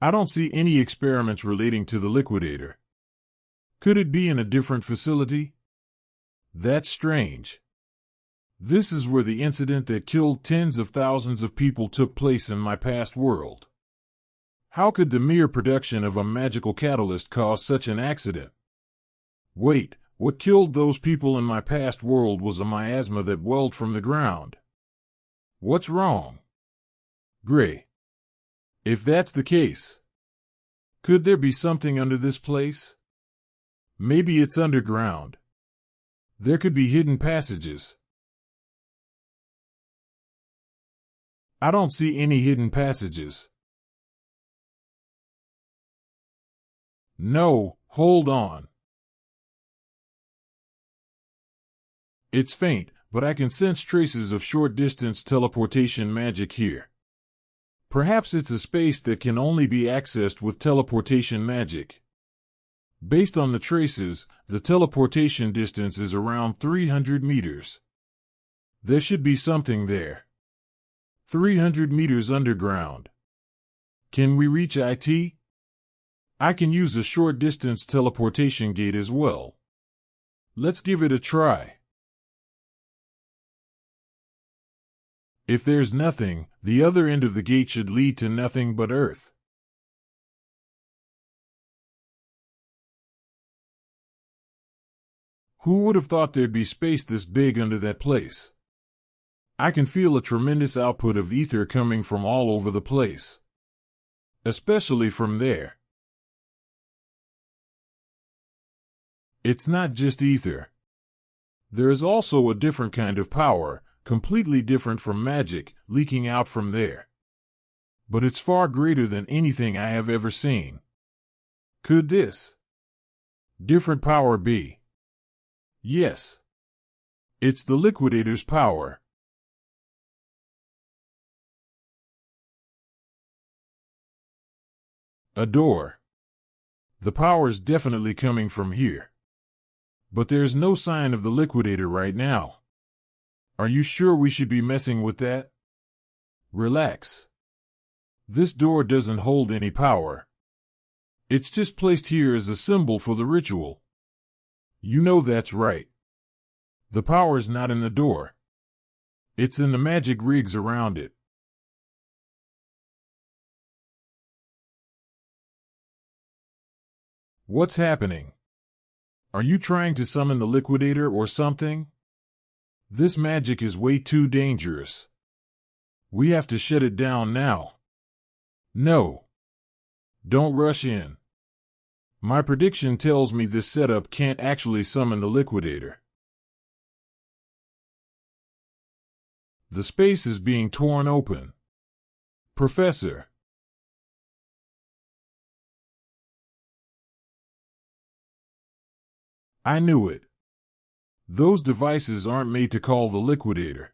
I don't see any experiments relating to the liquidator. Could it be in a different facility? That's strange. This is where the incident that killed tens of thousands of people took place in my past world. How could the mere production of a magical catalyst cause such an accident? Wait, what killed those people in my past world was a miasma that welled from the ground. What's wrong? Gray. If that's the case, could there be something under this place? Maybe it's underground. There could be hidden passages. I don't see any hidden passages. No, hold on. It's faint, but I can sense traces of short-distance teleportation magic here. Perhaps it's a space that can only be accessed with teleportation magic. Based on the traces, the teleportation distance is around 300 meters. There should be something there. 300 meters underground. Can we reach IT? I can use a short-distance teleportation gate as well. Let's give it a try. If there's nothing, the other end of the gate should lead to nothing but earth. Who would have thought there'd be space this big under that place? I can feel a tremendous output of ether coming from all over the place. Especially from there. It's not just ether. There is also a different kind of power, completely different from magic, leaking out from there. But it's far greater than anything I have ever seen. Could this different power be? Yes. It's the liquidator's power. A door. The power is definitely coming from here. But there's no sign of the liquidator right now. Are you sure we should be messing with that? Relax. This door doesn't hold any power. It's just placed here as a symbol for the ritual. You know that's right. The power's not in the door. It's in the magic rigs around it. What's happening? Are you trying to summon the liquidator or something? This magic is way too dangerous. We have to shut it down now. No. Don't rush in. My prediction tells me this setup can't actually summon the liquidator. The space is being torn open. Professor. I knew it. Those devices aren't made to call the liquidator.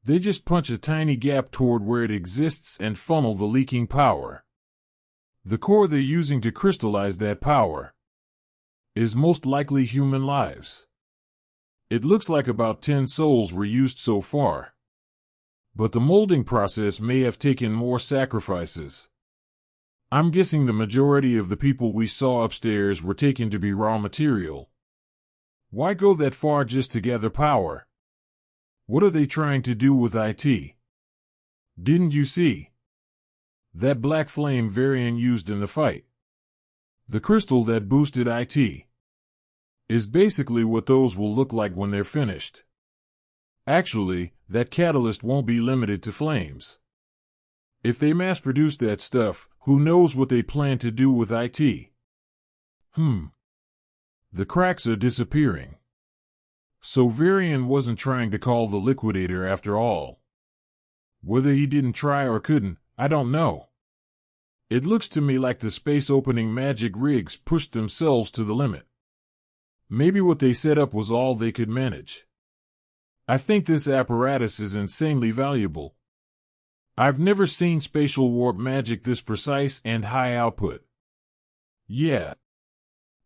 They just punch a tiny gap toward where it exists and funnel the leaking power. The core they're using to crystallize that power is most likely human lives. It looks like about 10 souls were used so far. But the molding process may have taken more sacrifices. I'm guessing the majority of the people we saw upstairs were taken to be raw material. Why go that far just to gather power? What are they trying to do with IT? Didn't you see? That black flame variant used in the fight. The crystal that boosted IT is basically what those will look like when they're finished. Actually, that catalyst won't be limited to flames. If they mass-produce that stuff, who knows what they plan to do with IT? The cracks are disappearing. So Varian wasn't trying to call the liquidator after all. Whether he didn't try or couldn't, I don't know. It looks to me like the space-opening magic rigs pushed themselves to the limit. Maybe what they set up was all they could manage. I think this apparatus is insanely valuable. I've never seen spatial warp magic this precise and high output. Yeah.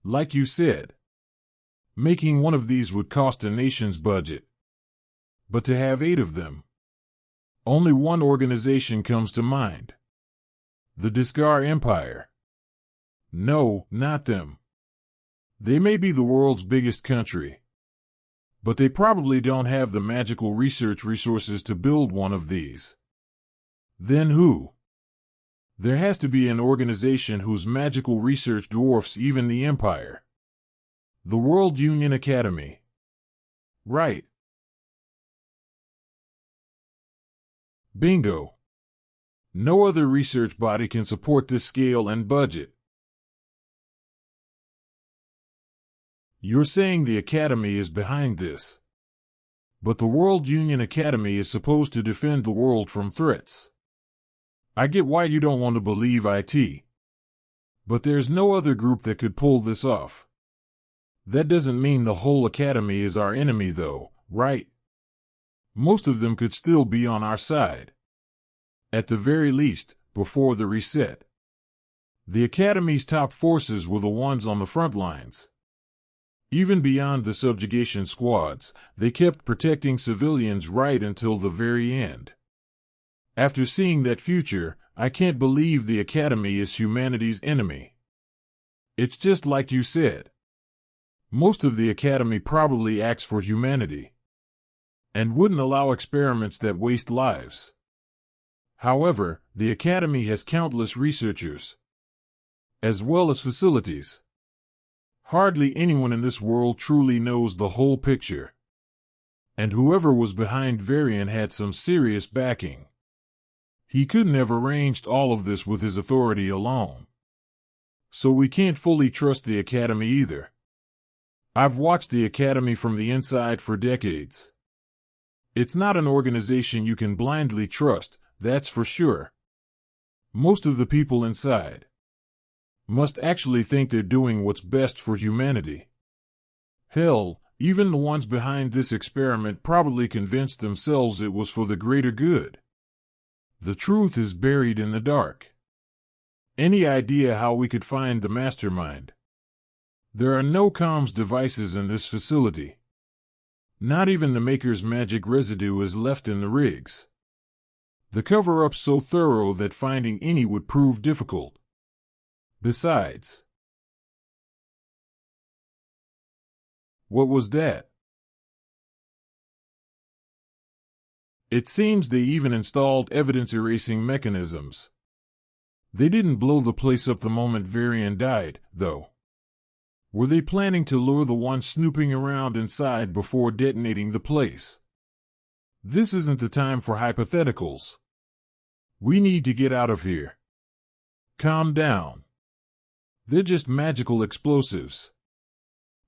Like you said. Making one of these would cost a nation's budget. But to have 8 of them, only one organization comes to mind. The Disgar Empire. No, not them. They may be the world's biggest country, but they probably don't have the magical research resources to build one of these. Then who? There has to be an organization whose magical research dwarfs even the Empire. The World Union Academy. Right. Bingo. No other research body can support this scale and budget. You're saying the Academy is behind this. But the World Union Academy is supposed to defend the world from threats. I get why you don't want to believe IT. But there's no other group that could pull this off. That doesn't mean the whole Academy is our enemy though, right? Most of them could still be on our side. At the very least, before the reset. The Academy's top forces were the ones on the front lines. Even beyond the subjugation squads, they kept protecting civilians right until the very end. After seeing that future, I can't believe the Academy is humanity's enemy. It's just like you said. Most of the Academy probably acts for humanity and wouldn't allow experiments that waste lives. However, the Academy has countless researchers, as well as facilities. Hardly anyone in this world truly knows the whole picture. And whoever was behind Varian had some serious backing. He couldn't have arranged all of this with his authority alone. So we can't fully trust the Academy either. I've watched the Academy from the inside for decades. It's not an organization you can blindly trust, that's for sure. Most of the people inside must actually think they're doing what's best for humanity. Hell, even the ones behind this experiment probably convinced themselves it was for the greater good. The truth is buried in the dark. Any idea how we could find the mastermind? There are no comms devices in this facility. Not even the Maker's magic residue is left in the rigs. The cover-up's so thorough that finding any would prove difficult. Besides, what was that? It seems they even installed evidence-erasing mechanisms. They didn't blow the place up the moment Varian died, though. Were they planning to lure the one snooping around inside before detonating the place? This isn't the time for hypotheticals. We need to get out of here. Calm down. They're just magical explosives.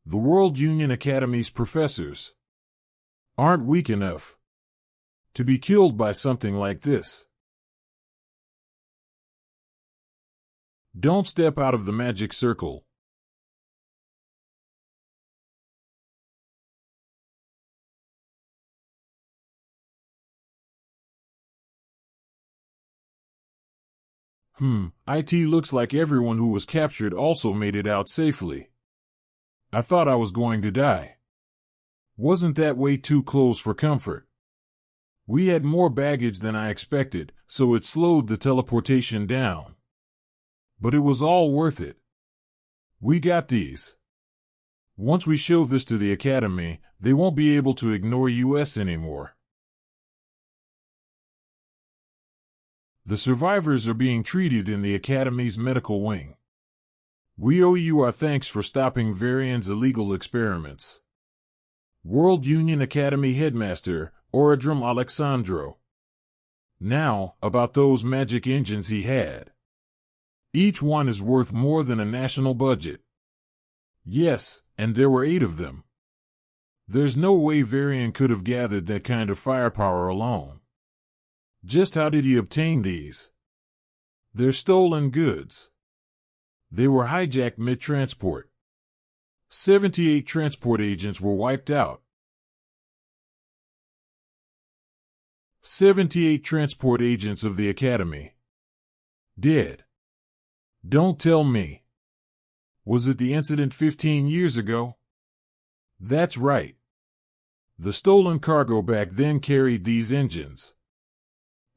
The World Union Academy's professors aren't weak enough to be killed by something like this. Don't step out of the magic circle. IT looks like everyone who was captured also made it out safely. I thought I was going to die. Wasn't that way too close for comfort? We had more baggage than I expected, so it slowed the teleportation down. But it was all worth it. We got these. Once we show this to the Academy, they won't be able to ignore US anymore. The survivors are being treated in the Academy's medical wing. We owe you our thanks for stopping Varian's illegal experiments. World Union Academy Headmaster, Oradrum Alexandro. Now, about those magic engines he had. Each one is worth more than a national budget. Yes, and there were 8 of them. There's no way Varian could have gathered that kind of firepower alone. Just how did he obtain these? They're stolen goods. They were hijacked mid-transport. 78 transport agents were wiped out. 78 transport agents of the Academy. Dead. Don't tell me. Was it the incident 15 years ago? That's right. The stolen cargo back then carried these engines.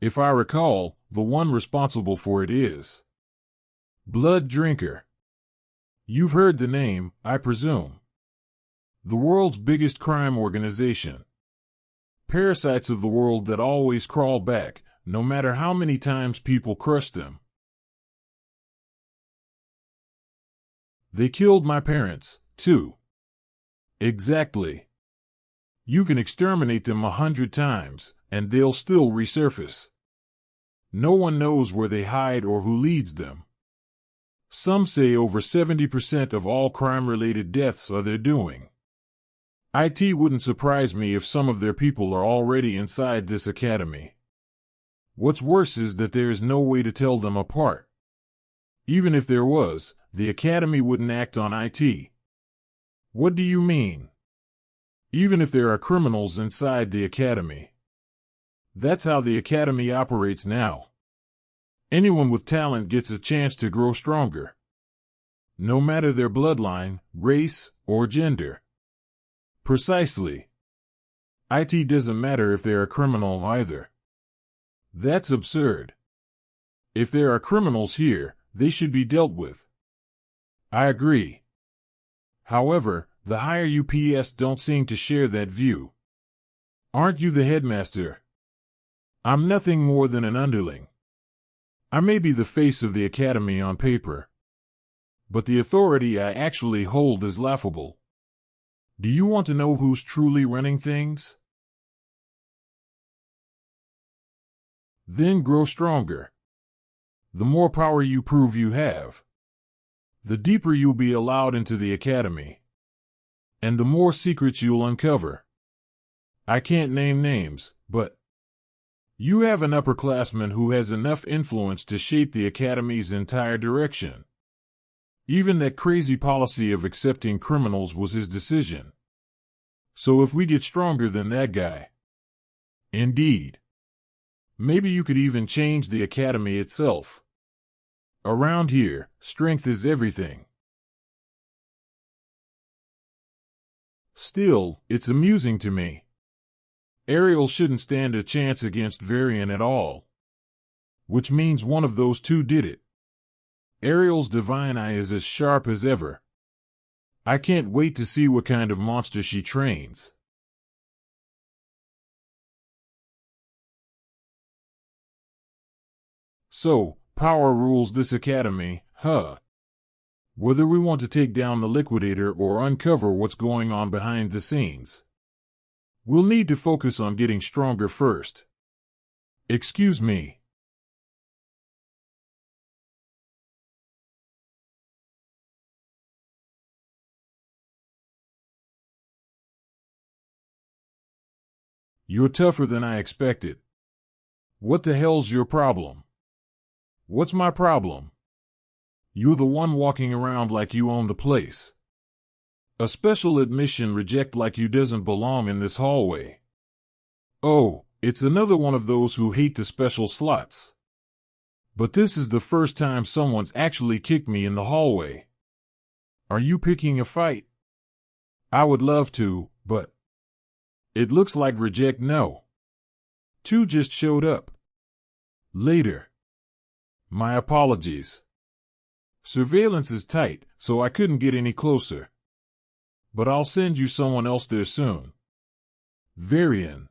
If I recall, the one responsible for it is Blood Drinker. You've heard the name, I presume. The world's biggest crime organization. Parasites of the world that always crawl back, no matter how many times people crush them. They killed my parents, too. Exactly. You can exterminate them 100 times, and they'll still resurface. No one knows where they hide or who leads them. Some say over 70% of all crime-related deaths are their doing. It wouldn't surprise me if some of their people are already inside this academy. What's worse is that there is no way to tell them apart. Even if there was, the academy wouldn't act on it. What do you mean? Even if there are criminals inside the academy. That's how the academy operates now. Anyone with talent gets a chance to grow stronger. No matter their bloodline, race, or gender. Precisely. It doesn't matter if they're a criminal either. That's absurd. If there are criminals here, they should be dealt with. I agree. However, the higher UPS don't seem to share that view. Aren't you the headmaster? I'm nothing more than an underling. I may be the face of the academy on paper, but the authority I actually hold is laughable. Do you want to know who's truly running things? Then grow stronger. The more power you prove you have, the deeper you'll be allowed into the academy, and the more secrets you'll uncover. I can't name names, but you have an upperclassman who has enough influence to shape the academy's entire direction. Even that crazy policy of accepting criminals was his decision. So if we get stronger than that guy, indeed, maybe you could even change the academy itself. Around here, strength is everything. Still, it's amusing to me. Ariel shouldn't stand a chance against Varian at all. Which means one of those two did it. Ariel's divine eye is as sharp as ever. I can't wait to see what kind of monster she trains. So, power rules this academy, huh? Whether we want to take down the liquidator or uncover what's going on behind the scenes, we'll need to focus on getting stronger first. Excuse me. You're tougher than I expected. What the hell's your problem? What's my problem? You're the one walking around like you own the place. A special admission reject like you doesn't belong in this hallway. Oh, it's another one of those who hate the special slots. But this is the first time someone's actually kicked me in the hallway. Are you picking a fight? I would love to, but it looks like reject no. 2 just showed up. Later. My apologies. Surveillance is tight, so I couldn't get any closer. But I'll send you someone else there soon. Varian.